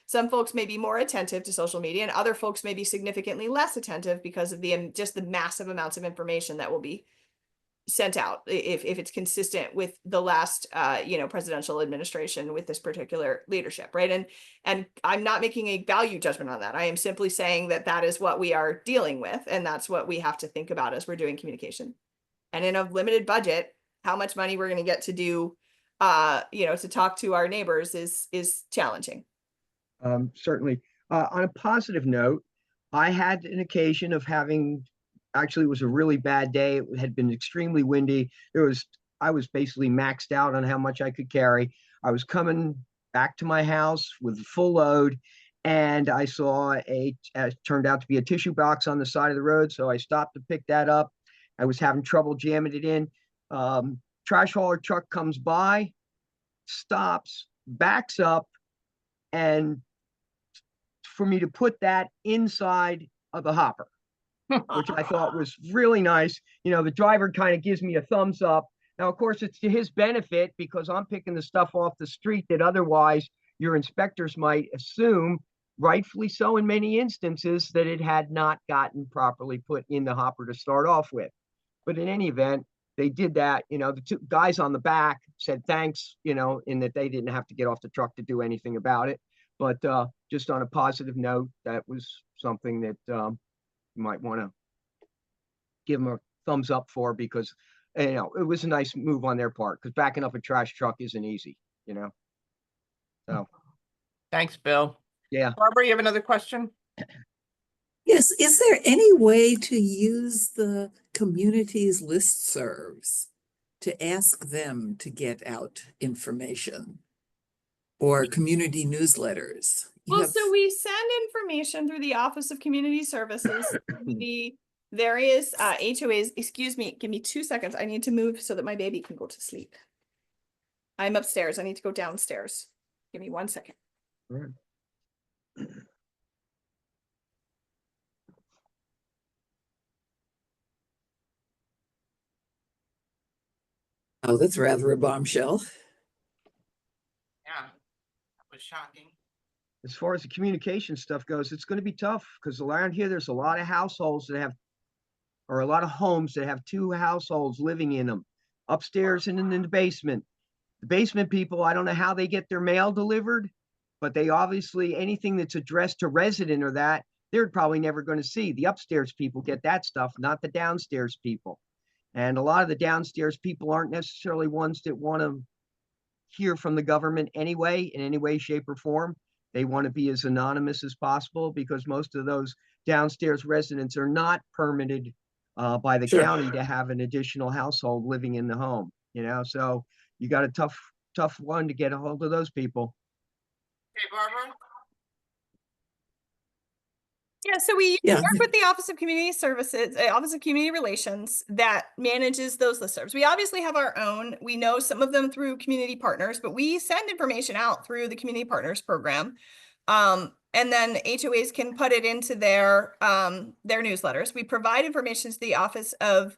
Some folks may be more attentive to social media and other folks may be significantly less attentive because of just the massive amounts of information that will be sent out if it's consistent with the last presidential administration with this particular leadership, right? And I'm not making a value judgment on that. I am simply saying that is what we are dealing with, and that's what we have to think about as we're doing communication. And in a limited budget, how much money we're going to get to do to talk to our neighbors is challenging. Certainly. On a positive note, I had an occasion of having, actually it was a really bad day. It had been extremely windy. I was basically maxed out on how much I could carry. I was coming back to my house with a full load, and I saw it turned out to be a tissue box on the side of the road. So I stopped to pick that up. I was having trouble jamming it in. Trash hauler truck comes by, stops, backs up, and for me to put that inside of the hopper, which I thought was really nice. The driver kind of gives me a thumbs up. Now, of course, it's to his benefit because I'm picking the stuff off the street that otherwise your inspectors might assume, rightfully so in many instances, that it had not gotten properly put in the hopper to start off with. But in any event, they did that. The two guys on the back said thanks, in that they didn't have to get off the truck to do anything about it. But just on a positive note, that was something that you might want to give them a thumbs up for, because it was a nice move on their part, because backing up a trash truck isn't easy. So Thanks, Bill. Yeah. Barbara, you have another question? Yes, is there any way to use the community's listservs to ask them to get out information or community newsletters? You Well, have- so we send information through the Office of Community Services, the various HOAs. Excuse me, give me 2 seconds. I need to move so that my baby can go to sleep. I'm upstairs. I need to go downstairs. Give me 1 second. All right. Oh, that's rather a bombshell. Yeah, that was shocking. As far as the communication stuff goes, it's going to be tough because around here, there's a lot of households that have, or a lot of homes that have two households living in them, upstairs and in the basement. The basement people, I don't know how they get their mail delivered, but they obviously, anything that's addressed to resident or that, they're probably never going to see. The upstairs people get that stuff, not the downstairs people. And a lot of the downstairs people aren't necessarily ones that want to hear from the government anyway, in any way, shape, or form. They want to be as anonymous as possible because most of those downstairs residents are not permitted by the Sure. county to have an additional household living in the home, you know? So you got a tough one to get a hold of those people. Okay, Barbara? Yeah, so we Yeah. work with the Office of Community Services, Office of Community Relations that manages those listservs. We obviously have our own. We know some of them through community partners, but we send information out through the Community Partners Program. And then HOAs can put it into their newsletters. We provide information to the Office of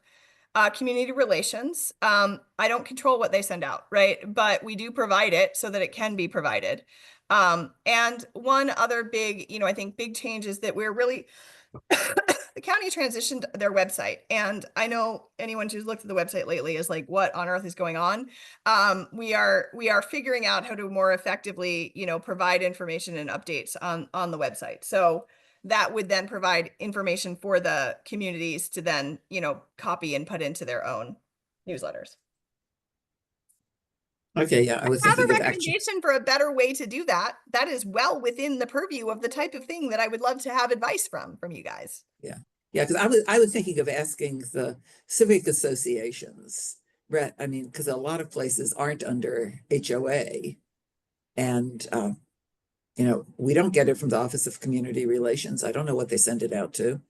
Community Relations. I don't control what they send out, right? But we do provide it so that it can be provided. And one other big, I think big change is that we're really, the county transitioned their website. And I know anyone who's looked at the website lately is like, what on earth is going on? We are figuring out how to more effectively, provide information and updates on the website. So that would then provide information for the communities to then, copy and put into their own newsletters. Okay, yeah, I was I have a thinking of action. recommendation for a better way to do that. That is well within the purview of the type of thing that I would love to have advice from you guys. Yeah, because I was thinking of asking the civic associations, Brett. I mean, because a lot of places aren't under HOA, and we don't get it from the Office of Community Relations. I don't know what they send it out to,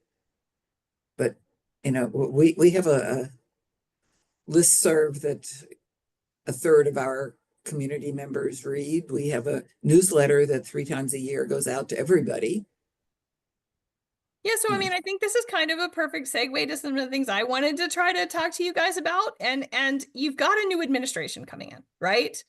but we have a listserv that a third of our community members read. We have a newsletter that 3 times a year goes out to everybody. Yeah, so I mean, I think this is kind of a perfect segue to some of the things I wanted to try to talk to you guys about. And you've got a new administration coming in, right?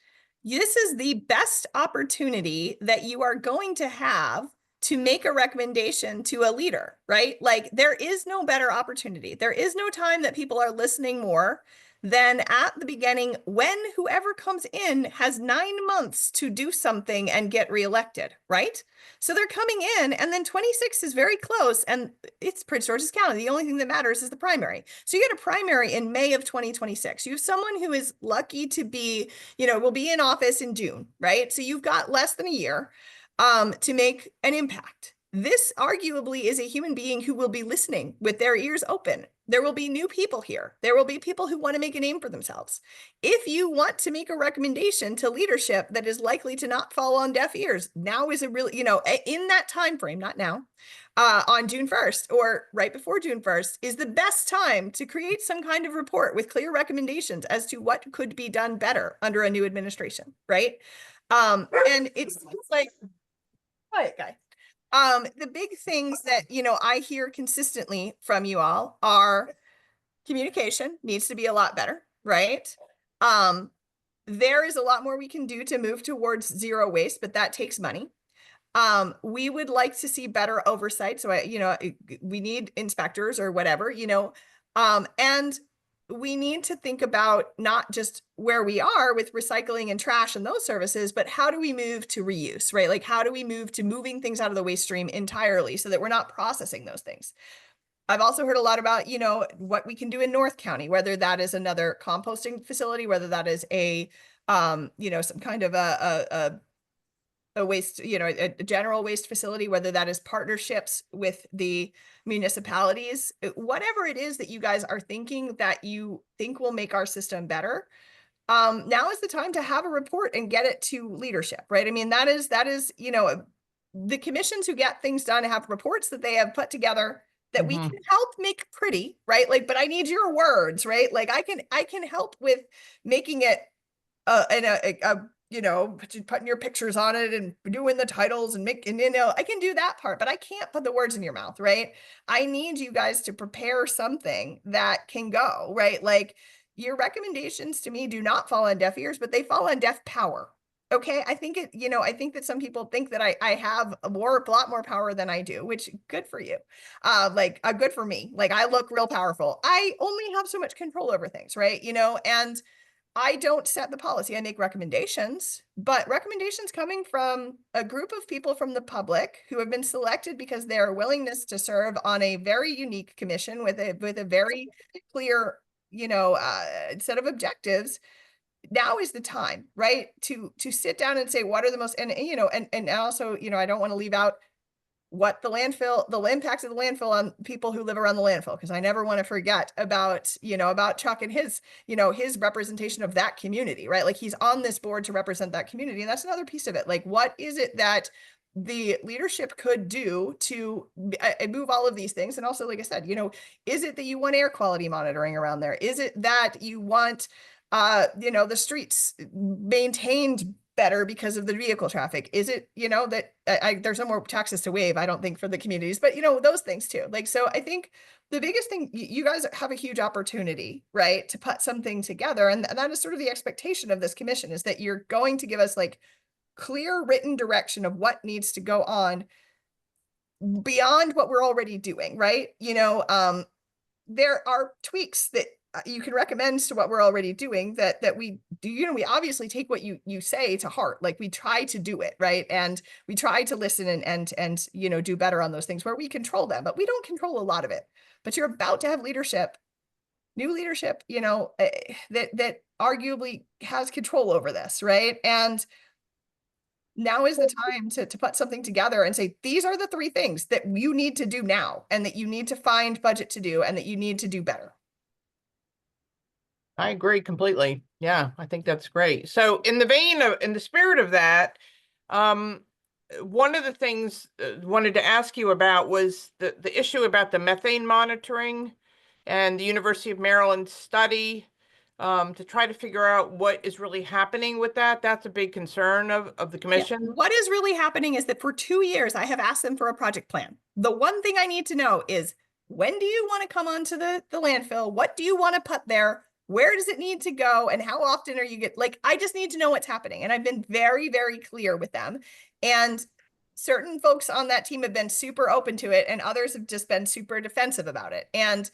This is the best opportunity that you are going to have to make a recommendation to a leader, right? Like there is no better opportunity. There is no time that people are listening more than at the beginning when whoever comes in has 9 months to do something and get reelected, right? So they're coming in and then 26 is very close and it's Prince George's County. The only thing that matters is the primary. So you get a primary in May of 2026. You have someone who is lucky to be, will be in office in June, right? So you've got less than a year to make an impact. This arguably is a human being who will be listening with their ears open. There will be new people here. There will be people who want to make a name for themselves. If you want to make a recommendation to leadership that is likely to not fall on deaf ears, now is a really, in that time frame, not now, on June 1st or right before June 1st is the best time to create some kind of report with clear recommendations as to what could be done better under a new administration, right? And it's like, quiet guy. The big things that, I hear consistently from you all are communication needs to be a lot better, right? There is a lot more we can do to move towards zero waste, but that takes money. We would like to see better oversight. So we need inspectors or whatever, and we need to think about not just where we are with recycling and trash and those services, but how do we move to reuse, right? Like how do we move to moving things out of the waste stream entirely so that we're not processing those things? I've also heard a lot about, what we can do in North County, whether that is another composting facility, whether that is a, some kind of a a waste, a general waste facility, whether that is partnerships with the municipalities, whatever it is that you guys are thinking that you think will make our system better. Now is the time to have a report and get it to leadership, right? I mean, that is, the commissions who get things done have reports that they have put together that we can help make pretty, right? Like, but I need your words, right? Like I can help with making it putting your pictures on it and doing the titles and making, I can do that part, but I can't put the words in your mouth, right? I need you guys to prepare something that can go, right? Like your recommendations to me do not fall on deaf ears, but they fall on deaf power. Okay. I think I think that some people think that I have a lot more power than I do, which good for you. Good for me. Like I look real powerful. I only have so much control over things, right? And I don't set the policy. I make recommendations, but recommendations coming from a group of people from the public who have been selected because their willingness to serve on a very unique commission with a very clear, set of objectives. Now is the time, right? To sit down and say, what are the most, and also, I don't want to leave out what the impacts of the landfill on people who live around the landfill, because I never want to forget about Chuck and his representation of that community, right? Like he's on this board to represent that community. And that's another piece of it. Like, what is it that the leadership could do to move all of these things? And also, like I said, is it that you want air quality monitoring around there? Is it that you want, the streets maintained better because of the vehicle traffic? Is it, that there's no more taxes to waive, I don't think, for the communities, but those things too. Like, so I think the biggest thing, you guys have a huge opportunity, right, to put something together. And that is sort of the expectation of this commission, is that you're going to give us like clear written direction of what needs to go on beyond what we're already doing, right? There are tweaks that you can recommend to what we're already doing that we do. We obviously take what you say to heart. Like we try to do it, right? And we try to listen and do better on those things where we control them, but we don't control a lot of it. But you're about to have new leadership, that arguably has control over this, right? And now is the time to put something together and say, these are the 3 things that you need to do now, and that you need to find budget to do, and that you need to do better. I agree completely. Yeah, I think that's great. So in the spirit of that, one of the things wanted to ask you about was the issue about the methane monitoring and the University of Maryland study, to try to figure out what is really happening with that. That's a big concern of the commission. Yeah. What is really happening is that for 2 years, I have asked them for a project plan. The one thing I need to know is, when do you want to come onto the landfill? What do you want to put there? Where does it need to go? And how often are you I just need to know what's happening. And I've been very, very clear with them. And certain folks on that team have been super open to it, and others have just been super defensive about it. And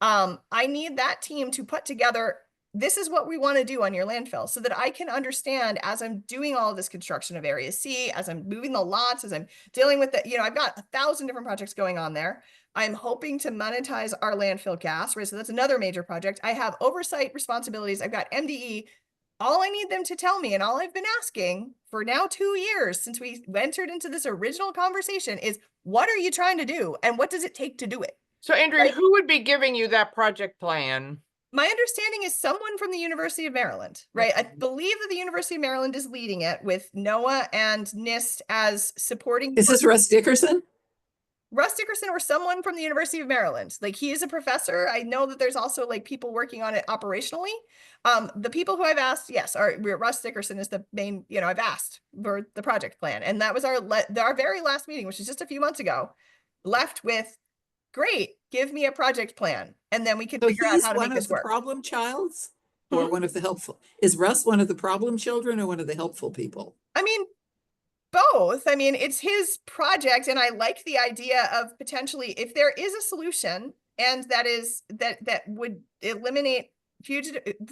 I need that team to put together, this is what we want to do on your landfill, so that I can understand, as I'm doing all of this construction of Area C, as I'm moving the lots, as I'm dealing with I've got 1,000 different projects going on there. I'm hoping to monetize our landfill gas, right? So that's another major project. I have oversight responsibilities. I've got MDE. All I need them to tell me, and all I've been asking for now 2 years since we entered into this original conversation, is, what are you trying to do? And what does it take to do it? So Andrea, who would be giving you that project plan? My understanding is someone from the University of Maryland, right? I believe that the University of Maryland is leading it, with NOAA and NIST as supporting. Is this Russ Dickerson? Russ Dickerson, or someone from the University of Maryland. Like, he is a professor. I know that there's also like people working on it operationally. The people who I've asked, yes, Russ Dickerson is the main, I've asked for the project plan. And that was our very last meeting, which is just a few months ago, left with, great, give me a project plan. And then we can figure out how to make this work. Problem childs, or one of the helpful? Is Russ one of the problem children or one of the helpful people? I mean, both. I mean, it's his project, and I like the idea of potentially, if there is a solution, and that would eliminate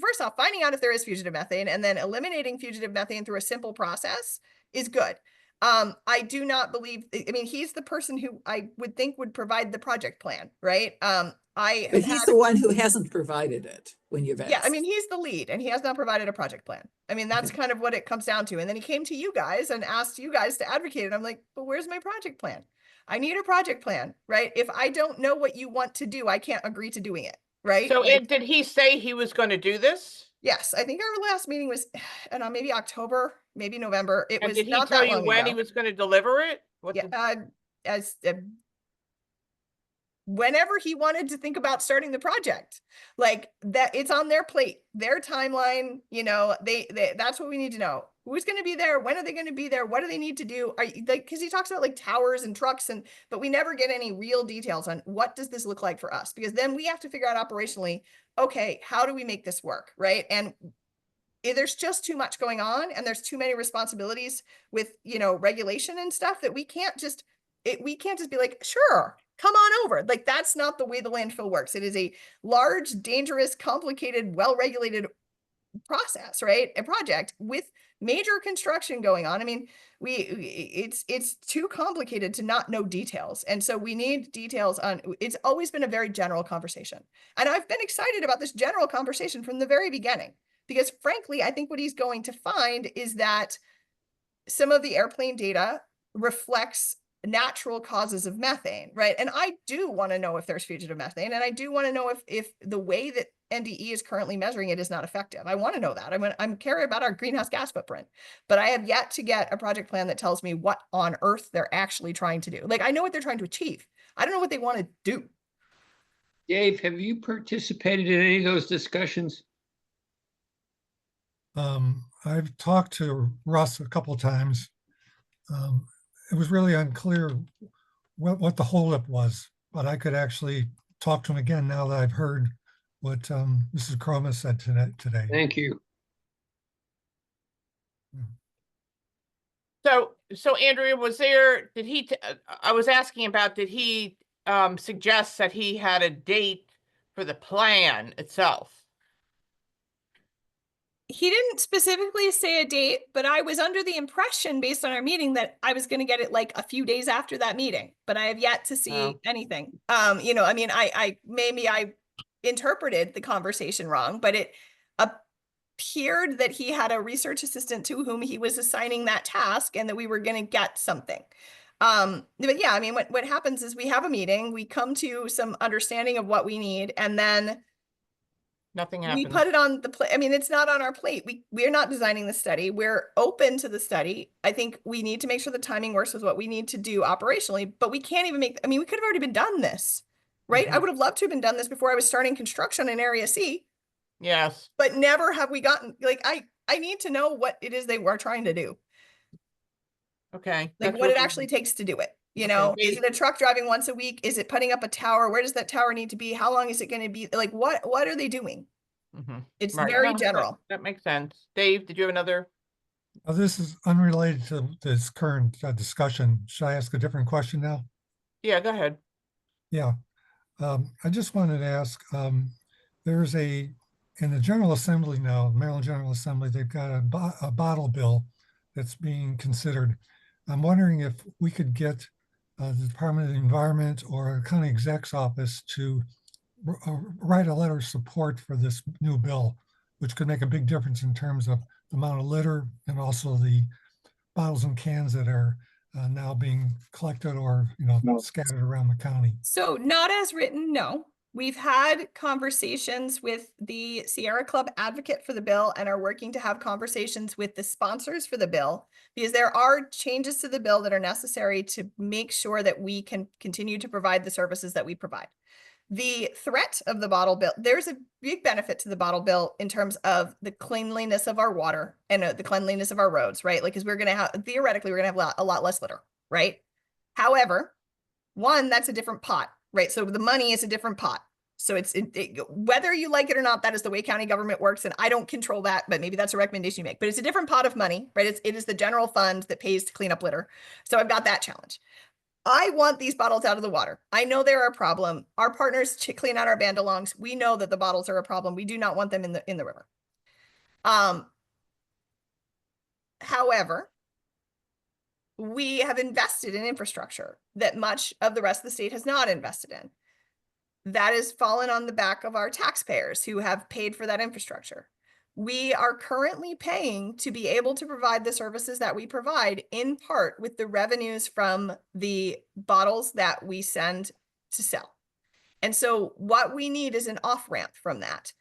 first off, finding out if there is fugitive methane, and then eliminating fugitive methane through a simple process is good. I do not believe, I mean, he's the person who I would think would provide the project plan, right? I But have he's had the one who hasn't provided it when you've asked. Yeah, I mean, he's the lead and he has not provided a project plan. I mean, that's Okay. kind of what it comes down to. And then he came to you guys and asked you guys to advocate. And I'm like, but where's my project plan? I need a project plan, right? If I don't know what you want to do, I can't agree to doing it, right? So, Like, and did he say he was going to do this? yes, I think our last meeting was, I don't know, maybe October, maybe November. It And was did he not tell that you long when he ago. was going to deliver it? What Yeah, did- as whenever he wanted to think about starting the project, like that, it's on their plate, their timeline. You know, they that's what we need to know. Who's going to be there? When are they going to be there? What do they need to do? Are you, like, because he talks about like towers and trucks, and but we never get any real details on what does this look like for us, because then we have to figure out operationally, okay, how do we make this work, right? And there's just too much going on, and there's too many responsibilities with, you know, regulation and stuff, that we can't just be like, sure, come on over. Like, that's not the way the landfill works. It is a large, dangerous, complicated, well-regulated process, right? A project with major construction going on. I mean, it's too complicated to not know details. And so we need details on, it's always been a very general conversation. And I've been excited about this general conversation from the very beginning, because frankly, I think what he's going to find is that some of the airplane data reflects natural causes of methane, right? And I do want to know if there's fugitive methane, and I do want to know if the way that NDE is currently measuring it is not effective. I want to know that. I'm curious about our greenhouse gas footprint, but I have yet to get a project plan that tells me what on earth they're actually trying to do. Like, I know what they're trying to achieve. I don't know what they want to do. Dave, have you participated in any of those discussions? I've talked to Russ a couple of times. It was really unclear what the holdup was, but I could actually talk to him again now that I've heard what Mrs. Chroma said today. Thank you. So Andrea, did he, I was asking about, did he suggest that he had a date for the plan itself? He didn't specifically say a date, but I was under the impression based on our meeting that I was going to get it like a few days after that meeting, but I have yet to see Oh. anything. You know, I mean, maybe I interpreted the conversation wrong, but it appeared that he had a research assistant to whom he was assigning that task, and that we were going to get something. But yeah, I mean, what happens is we have a meeting, we come to some understanding of what we need, and then Nothing we happened. put it on the plate. I mean, it's not on our plate. We're not designing the study. We're open to the study. I think we need to make sure the timing works with what we need to do operationally, but we can't even I mean, we could have already been done this, right? I Mhm. would have loved to have been done this before I was starting construction in Area C, Yes. but never have we gotten, like, I need to know what it is they were trying to do, Okay. like That's what it we- actually takes to do it. You Okay, know, is they- it a truck driving once a week? Is it putting up a tower? Where does that tower need to be? How long is it going to be? Like, what are they doing? Mhm. It's Right. very No, general. that makes sense. Dave, did you have another? This is unrelated to this current discussion. Should I ask a different question now? Yeah, go ahead. Yeah. I just wanted to ask, there's in the General Assembly now, Maryland General Assembly, they've got a bottle bill that's being considered. I'm wondering if we could get the Department of the Environment or county exec's office to write a letter of support for this new bill, which could make a big difference in terms of the amount of litter and also the bottles and cans that are now being collected or, scattered around the county. So not as written, no. We've had conversations with the Sierra Club advocate for the bill and are working to have conversations with the sponsors for the bill, because there are changes to the bill that are necessary to make sure that we can continue to provide the services that we provide. The threat of the bottle bill, there's a big benefit to the bottle bill in terms of the cleanliness of our water and the cleanliness of our roads, right? Like, because we're going to have, theoretically, we're going to have a lot less litter, right? However, one, that's a different pot, right? So the money is a different pot. So whether you like it or not, that is the way county government works. And I don't control that, but maybe that's a recommendation you make. But it's a different pot of money, right? It is the general fund that pays to clean up litter. So I've got that challenge. I want these bottles out of the water. I know they're a problem. Our partners clean out our bandalongs. We know that the bottles are a problem. We do not want them in the river. However, we have invested in infrastructure that much of the rest of the state has not invested in. that has fallen on the back of our taxpayers who have paid for that infrastructure. We are currently paying to be able to provide the services that we provide in part with the revenues from the bottles that we send to sell. And so what we need is an off-ramp from that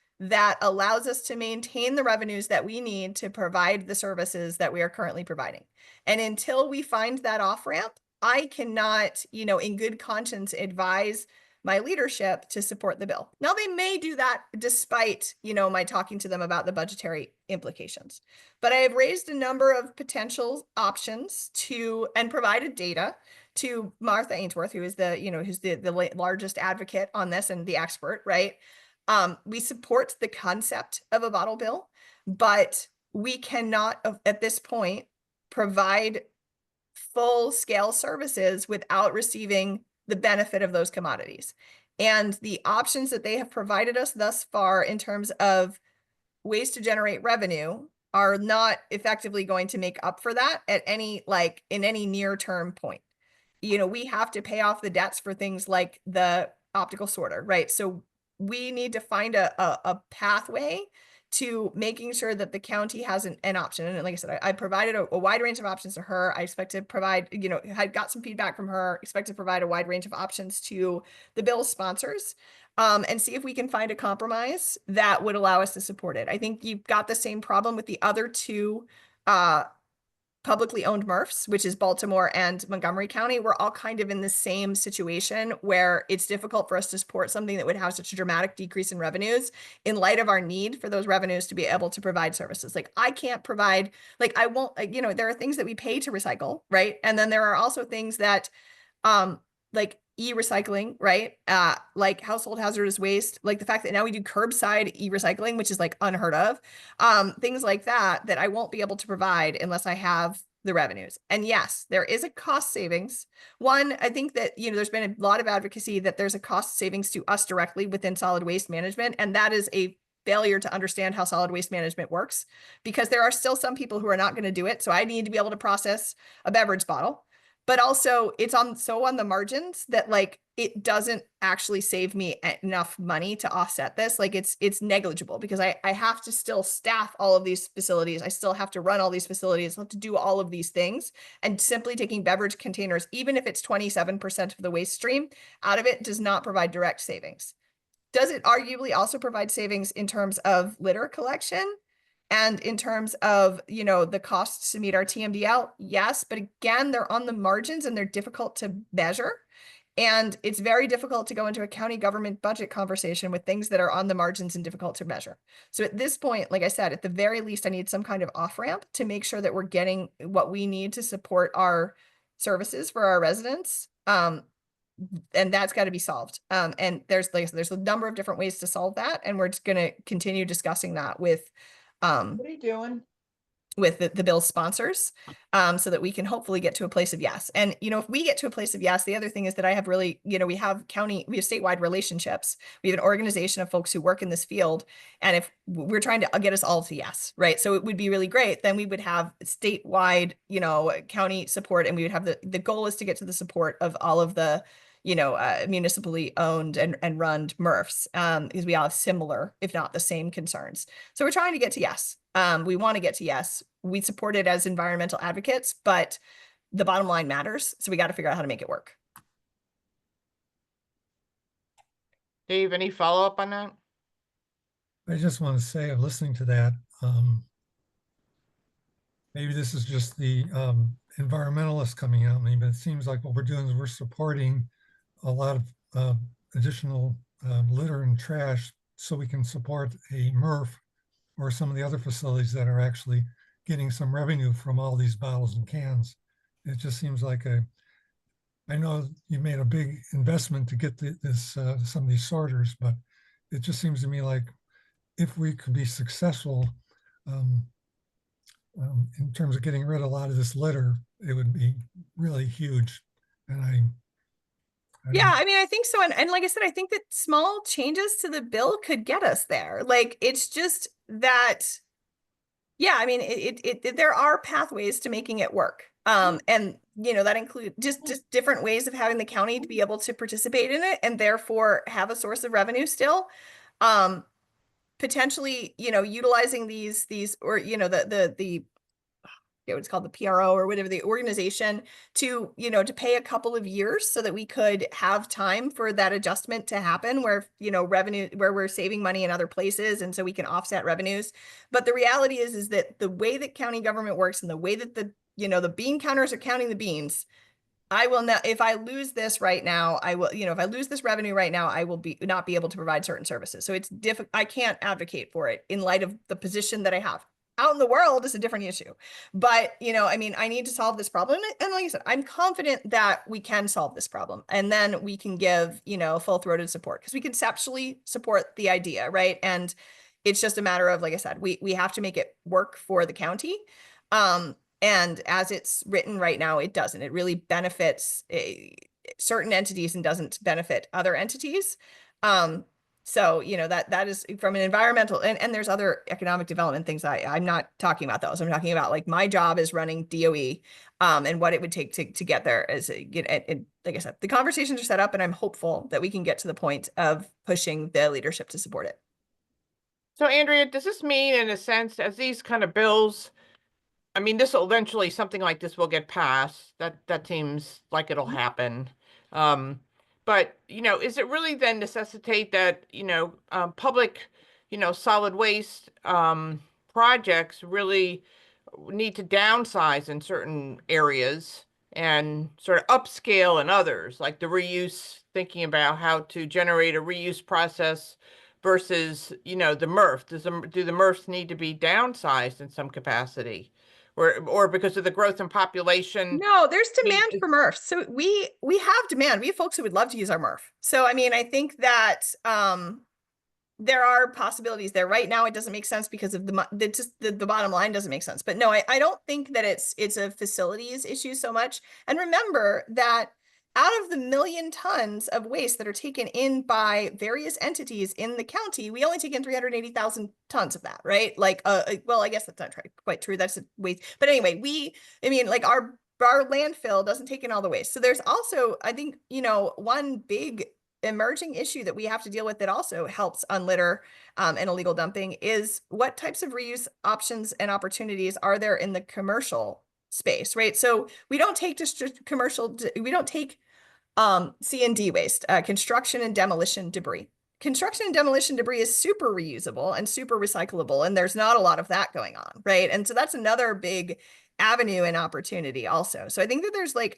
allows us to maintain the revenues that we need to provide the services that we are currently providing. And until we find that off-ramp, I cannot, in good conscience advise my leadership to support the bill. Now, they may do that despite, my talking to them about the budgetary implications. But I have raised a number of potential options and provided data to Martha Ainsworth, who is the largest advocate on this and the expert, right? We support the concept of a bottle bill, but we cannot at this point provide full scale services without receiving the benefit of those commodities. And the options that they have provided us thus far in terms of ways to generate revenue are not effectively going to make up for that at in any near term point. We have to pay off the debts for things like the optical sorter, right? So we need to find a pathway to making sure that the county has an option. And like I said, I provided a wide range of options to her. I expect to provide, I got some feedback from her, expect to provide a wide range of options to the bill's sponsors, and see if we can find a compromise that would allow us to support it. I think you've got the same problem with the other two publicly owned MRFs, which is Baltimore and Montgomery County. We're all kind of in the same situation where it's difficult for us to support something that would have such a dramatic decrease in revenues in light of our need for those revenues to be able to provide services. Like I can't provide, I won't, there are things that we pay to recycle, right? And then there are also things that, like e-recycling, right? Like household hazardous waste, like the fact that now we do curbside e-recycling, which is like unheard of. Things like that I won't be able to provide unless I have the revenues. And yes, there is a cost savings. One, I think that, there's been a lot of advocacy that there's a cost savings to us directly within solid waste management. And that is a failure to understand how solid waste management works, because there are still some people who are not going to do it. So I need to be able to process a beverage bottle. But also it's on the margins that it doesn't actually save me enough money to offset this. It's negligible because I have to still staff all of these facilities. I still have to run all these facilities. I have to do all of these things. And simply taking beverage containers, even if it's 27% of the waste stream out of it, does not provide direct savings. Does it arguably also provide savings in terms of litter collection? And in terms of, the costs to meet our TMDL, yes, but again, they're on the margins and they're difficult to measure. And it's very difficult to go into a county government budget conversation with things that are on the margins and difficult to measure. So at this point, like I said, at the very least, I need some kind of off-ramp to make sure that we're getting what we need to support our services for our residents. And that's got to be solved. And there's a number of different ways to solve that. And we're just going to continue discussing that with What are you doing? With the bill's sponsors, so that we can hopefully get to a place of yes. And, if we get to a place of yes, the other thing is that I have really, we have statewide relationships. We have an organization of folks who work in this field. And if we're trying to get us all to yes, right? So it would be really great. Then we would have statewide, county support, and we would have the goal is to get to the support of all of the municipally owned and run MRFs, because we all have similar, if not the same concerns. So we're trying to get to yes. We want to get to yes. We support it as environmental advocates, but the bottom line matters. So we got to figure out how to make it work. Dave, any follow-up on that? I just want to say, of listening to that, maybe this is just the environmentalist coming out at me, but it seems like what we're doing is we're supporting a lot of additional litter and trash so we can support a MRF or some of the other facilities that are actually getting some revenue from all these bottles and cans. It just seems like I know you made a big investment to get some of these sorters, but it just seems to me like if we could be successful in terms of getting rid of a lot of this litter, it would be really huge. And yeah, I mean, I think so. And like I said, I think that small changes to the bill could get us there. It's just that, yeah, I mean, there are pathways to making it work. And that include just different ways of having the county to be able to participate in it and therefore have a source of revenue still. Potentially, utilizing these or the what's called the PRO or whatever the organization to pay a couple of years so that we could have time for that adjustment to happen where revenue, where we're saving money in other places, and so we can offset revenues. But the reality is that the way that county government works and the way that the bean counters are counting the beans, I will not, if I lose this right now, I will, if I lose this revenue right now, I will not be able to provide certain services. So it's difficult. I can't advocate for it in light of the position that I have. Out in the world is a different issue. But, I need to solve this problem. And like I said, I'm confident that we can solve this problem. And then we can give, full-throated support because we conceptually support the idea, right? And it's just a matter of, like I said, we have to make it work for the county. And as it's written right now, it doesn't. It really benefits certain entities and doesn't benefit other entities. So, that is from an environmental, and there's other economic development things. I'm not talking about those. I'm talking about like my job is running DOE, and what it would take to get there as and like I said, the conversations are set up and I'm hopeful that we can get to the point of pushing the leadership to support it. So Andrea, does this mean in a sense, as these kind of bills, I mean, this will eventually, something like this will get passed. That seems like it'll happen. But, is it really then necessitate that, public, solid waste projects really need to downsize in certain areas and sort of upscale in others, like the reuse, thinking about how to generate a reuse process versus, the MRF. Do the MRFs need to be downsized in some capacity? Or because of the growth in population? No, there's demand for MRFs. So we have demand. We have folks who would love to use our MRF. So I think that there are possibilities there. Right now, it doesn't make sense because of the bottom line doesn't make sense. But no, I don't think that it's a facilities issue so much. And remember that out of the 1 million tons of waste that are taken in by various entities in the county, we only take in 380,000 tons of that, right? Like, well, I guess that's not quite true. That's a waste. But anyway, like our landfill doesn't take in all the waste. So there's also, I think, one big emerging issue that we have to deal with that also helps unlitter and illegal dumping is what types of reuse options and opportunities are there in the commercial space, right? So we don't take we don't take C&D waste, construction and demolition debris. Construction and demolition debris is super reusable and super recyclable, and there's not a lot of that going on, right? And so that's another big avenue and opportunity also. So I think that there's like,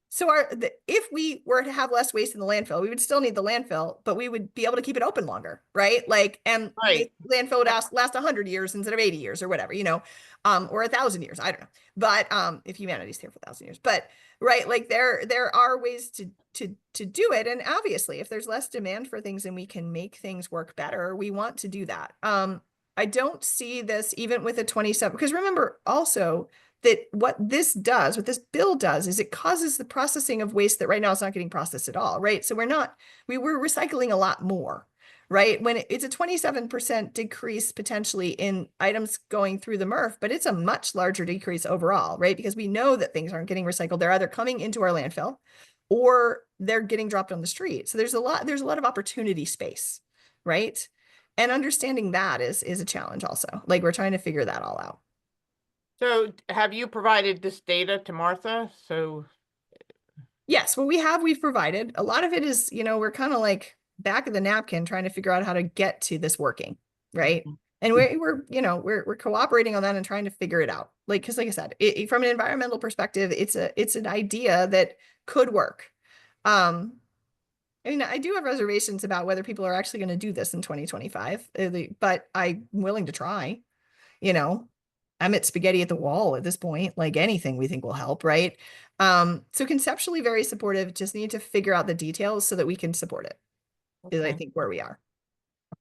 so if we were to have less waste in the landfill, we would still need the landfill, but we would be able to keep it open longer, right? Like, and Right. landfill would last 100 years instead of 80 years or whatever, or 1,000 years. I don't know. But if humanity's here for 1,000 years, but right, like there are ways to do it. And obviously, if there's less demand for things and we can make things work better, we want to do that. I don't see this even with a 27, because remember also that what this bill does is it causes the processing of waste that right now is not getting processed at all, right? So we're recycling a lot more, right? When it's a 27% decrease potentially in items going through the MRF, but it's a much larger decrease overall, right? Because we know that things aren't getting recycled. They're either coming into our landfill or they're getting dropped on the street. So there's a lot of opportunity space, right? And understanding that is a challenge also. Like we're trying to figure that all out. So have you provided this data to Martha? So yes, well, we've provided. A lot of it is, we're kind of like back of the napkin trying to figure out how to get to this working, right? And we're cooperating on that and trying to figure it out. Like, because like I said, from an environmental perspective, it's an idea that could work. I do have reservations about whether people are actually going to do this in 2025, but I'm willing to try, I'm at spaghetti at the wall at this point, like anything we think will help, right? So conceptually very supportive, just need to figure out the details so that we can support it, is I think where we are.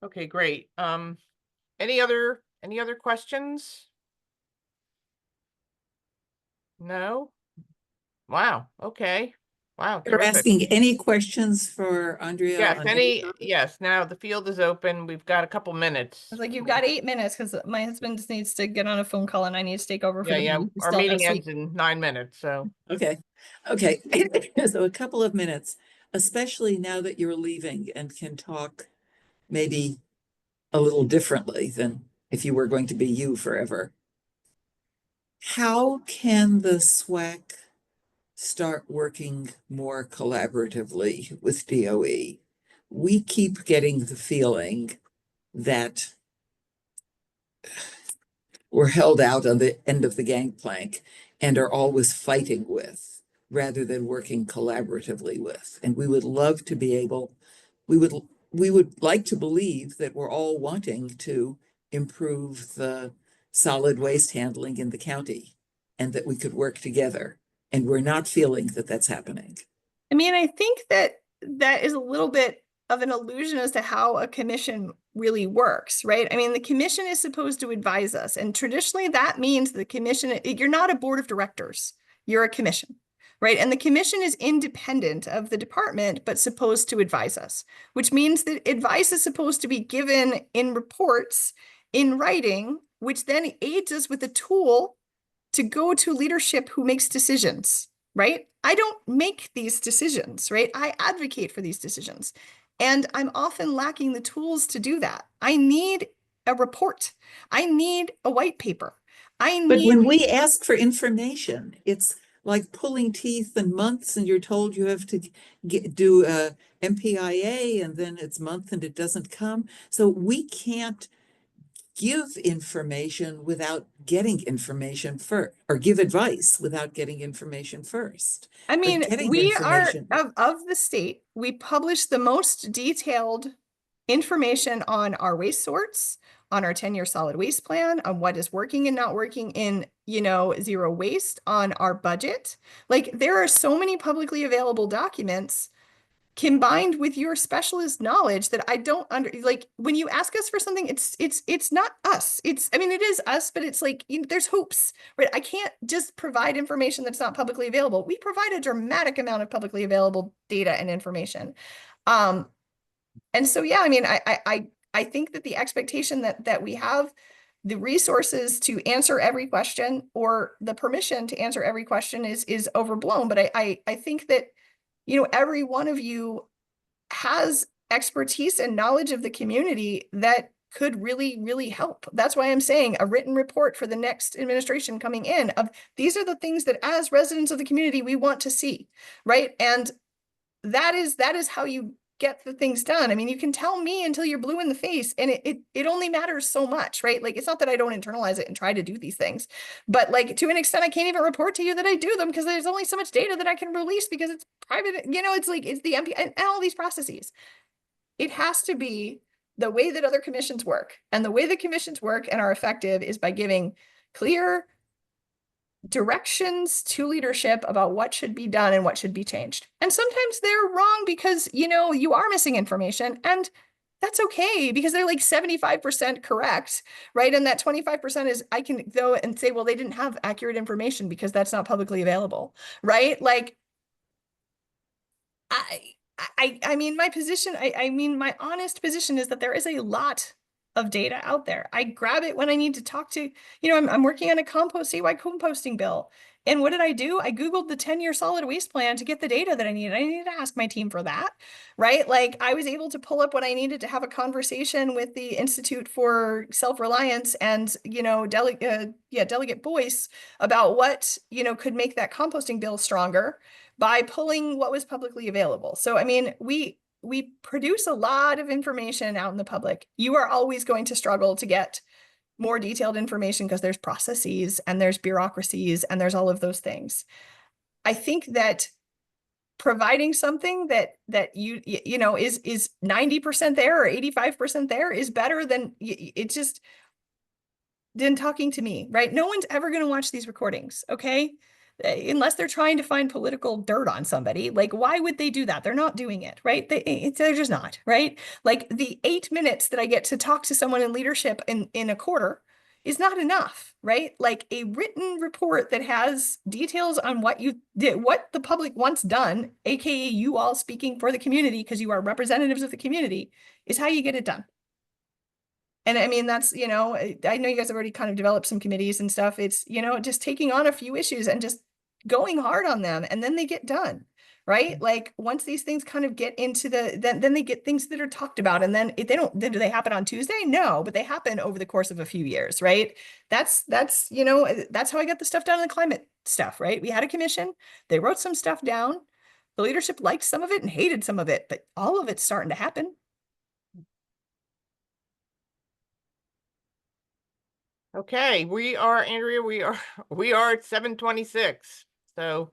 Okay, great. Any other questions? No? Wow, okay. Wow, You're terrific. asking any questions for Andrea? Yes, on any topic? yes, now the field is open. We've got a couple minutes. I was like, you've got 8 minutes because my husband just needs to get on a phone call and I need to take over for Yeah, the yeah, meeting. We our still have meeting sleep. ends in 9 minutes, so. Okay, okay. So a couple of minutes, especially now that you're leaving and can talk maybe a little differently than if you were going to be you forever. How can the SWAC start working more collaboratively with DOE? We keep getting the feeling that we're held out on the end of the gangplank and are always fighting with rather than working collaboratively with. And we would love to be able, we would like to believe that we're all wanting to improve the solid waste handling in the county and that we could work together. And we're not feeling that that's happening. I mean, I think that that is a little bit of an illusion as to how a commission really works, right? I mean, the commission is supposed to advise us, and traditionally that means the commission, you're not a board of directors, you're a commission, right? And the commission is independent of the department, but supposed to advise us, which means that advice is supposed to be given in reports, in writing, which then aids us with a tool to go to leadership who makes decisions, right? I don't make these decisions, right? I advocate for these decisions. And I'm often lacking the tools to do that. I need a report. I need a white paper. But when we ask for information, it's like pulling teeth and months, and you're told you have to do a MPIA, and then it's month and it doesn't come. So we can't give information without getting information first, or give advice without getting information first. I mean, getting we are information- of the state, we publish the most detailed information on our waste sorts, on our 10-year solid waste plan, on what is working and not working in, zero waste, on our budget. Like, there are so many publicly available documents combined with your specialist knowledge that I don't like. When you ask us for something, it's not us. I mean, it is us, but it's like, there's hoops, right? I can't just provide information that's not publicly available. We provide a dramatic amount of publicly available data and information. And so, yeah, I mean, I think that the expectation that we have the resources to answer every question, or the permission to answer every question, is overblown. But I think that, every one of you has expertise and knowledge of the community that could really, really help. That's why I'm saying a written report for the next administration coming in of these are the things that as residents of the community we want to see, right? And that is how you get the things done. I mean, you can tell me until you're blue in the face, and it only matters so much, right? Like, it's not that I don't internalize it and try to do these things, but like, to an extent, I can't even report to you that I do them because there's only so much data that I can release because it's private. It's like, it's the MP and all these processes. It has to be the way that other commissions work, and the way the commissions work and are effective is by giving clear directions to leadership about what should be done and what should be changed. And sometimes they're wrong because, you are missing information, and that's okay because they're like 75% correct, right? And that 25% is, I can go and say, well, they didn't have accurate information because that's not publicly available, right? Like, I mean, my position, I mean, my honest position is that there is a lot of data out there. I grab it when I need to talk to, I'm working on a statewide composting bill. And what did I do? I Googled the 10-year solid waste plan to get the data that I needed. I needed to ask my team for that, right? Like, I was able to pull up what I needed to have a conversation with the Institute for Self-Reliance and, Delegate Boyce about what, could make that composting bill stronger by pulling what was publicly available. So, I mean, we produce a lot of information out in the public. You are always going to struggle to get more detailed information because there's processes and there's bureaucracies and there's all of those things. I think that providing something that is 90% there or 85% there is better than than talking to me, right? No one's ever going to watch these recordings, okay? Unless they're trying to find political dirt on somebody. Like, why would they do that? They're not doing it, right? They're just not, right? Like, the 8 minutes that I get to talk to someone in leadership in a quarter is not enough, right? Like a written report that has details on what you did, what the public wants done, aka you all speaking for the community because you are representatives of the community, is how you get it done. And I mean, that's, you know, I know you guys have already kind of developed some committees and stuff. It's, you know, just taking on a few issues and just going hard on them, and then they get done, right? Like once these things kind of get into then they get things that are talked about, and then do they happen on Tuesday? No, but they happen over the course of a few years, right? That's, you know, that's how I got the stuff done in the climate stuff, right? We had a commission, they wrote some stuff down. The leadership liked some of it and hated some of it, but all of it's starting to happen. Okay, we are, Andrea, we are at 7:26. So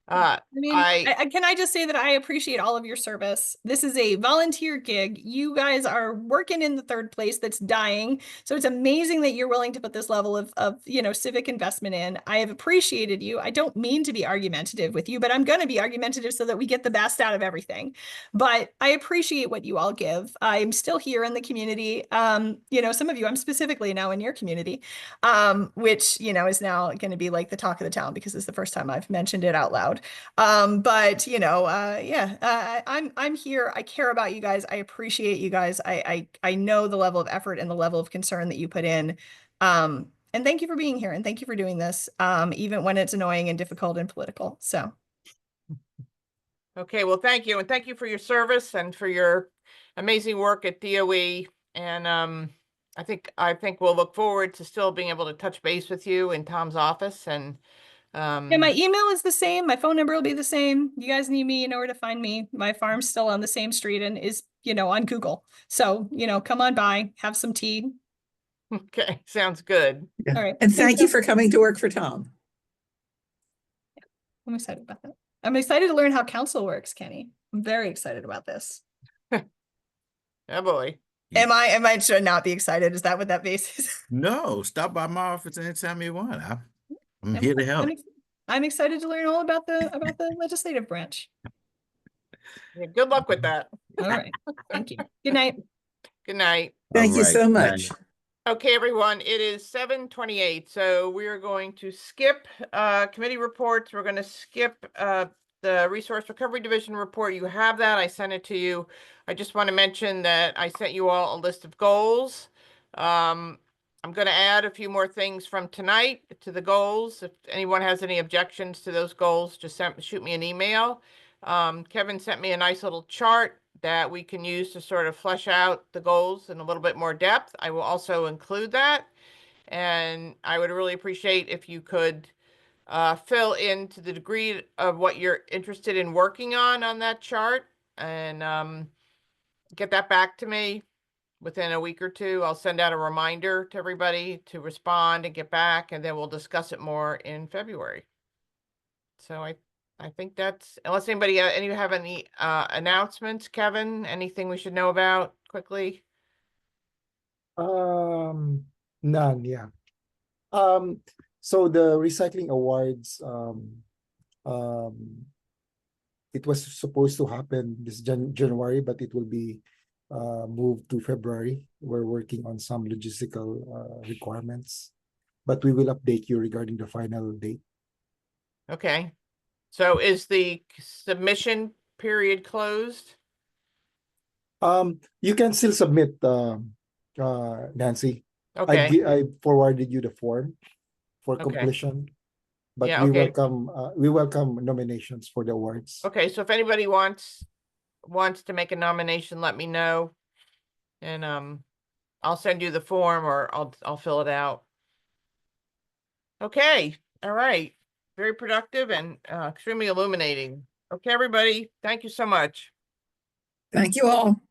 I mean, I can I just say that I appreciate all of your service. This is a volunteer gig. You guys are working in the third place that's dying. So it's amazing that you're willing to put this level of, you know, civic investment in. I have appreciated you. I don't mean to be argumentative with you, but I'm going to be argumentative so that we get the best out of everything. But I appreciate what you all give. I'm still here in the community. You know, some of you, I'm specifically now in your community, which, you know, is now going to be like the talk of the town because it's the first time I've mentioned it out loud. But you know, yeah, I'm here. I care about you guys. I appreciate you guys. I know the level of effort and the level of concern that you put in. And thank you for being here, and thank you for doing this, even when it's annoying and difficult and political. So. Okay, well, thank you. And thank you for your service and for your amazing work at DOE. And I think we'll look forward to still being able to touch base with you in Tom's office. And yeah, my email is the same. My phone number will be the same. You guys need me, you know where to find me. My farm's still on the same street and is, you know, on Google. So, you know, come on by, have some tea. okay, sounds good. Yeah. All right. And Thanks, thank you Bill. for coming to work for Tom. I'm excited about that. I'm excited to learn how council works, Kenny. I'm very excited about this. Oh boy. Am I should not be excited? Is that what that base is? No, stop by my office anytime you want. I'm here to help. I'm excited to learn all about the legislative branch. Yeah, good luck with that. All right. Thank you. Good night. Good night. Thank you All right. so much. Okay, everyone, it is 7:28, so we are going to skip committee reports. We're going to skip the Resource Recovery Division report. You have that. I sent it to you. I just want to mention that I sent you all a list of goals. I'm going to add a few more things from tonight to the goals. If anyone has any objections to those goals, just shoot me an email. Kevin sent me a nice little chart that we can use to sort of flesh out the goals in a little bit more depth. I will also include that. And I would really appreciate if you could fill in to the degree of what you're interested in working on that chart, and get that back to me within a week or two. I'll send out a reminder to everybody to respond and get back, and then we'll discuss it more in February. So I think that's, unless anybody have any announcements, Kevin, anything we should know about quickly? None, yeah. So the recycling awards, it was supposed to happen this January, but it will be moved to February. We're working on some logistical requirements, but we will update you regarding the final date. Okay. So is the submission period closed? You can still submit, Nancy. Okay. I forwarded you the form for Okay. completion, but Yeah, we okay. welcome nominations for the awards. Okay, so if anybody wants to make a nomination, let me know. And I'll send you the form, or I'll fill it out. Okay, all right. Very productive and extremely illuminating. Okay, everybody, thank you so much. Thank you all.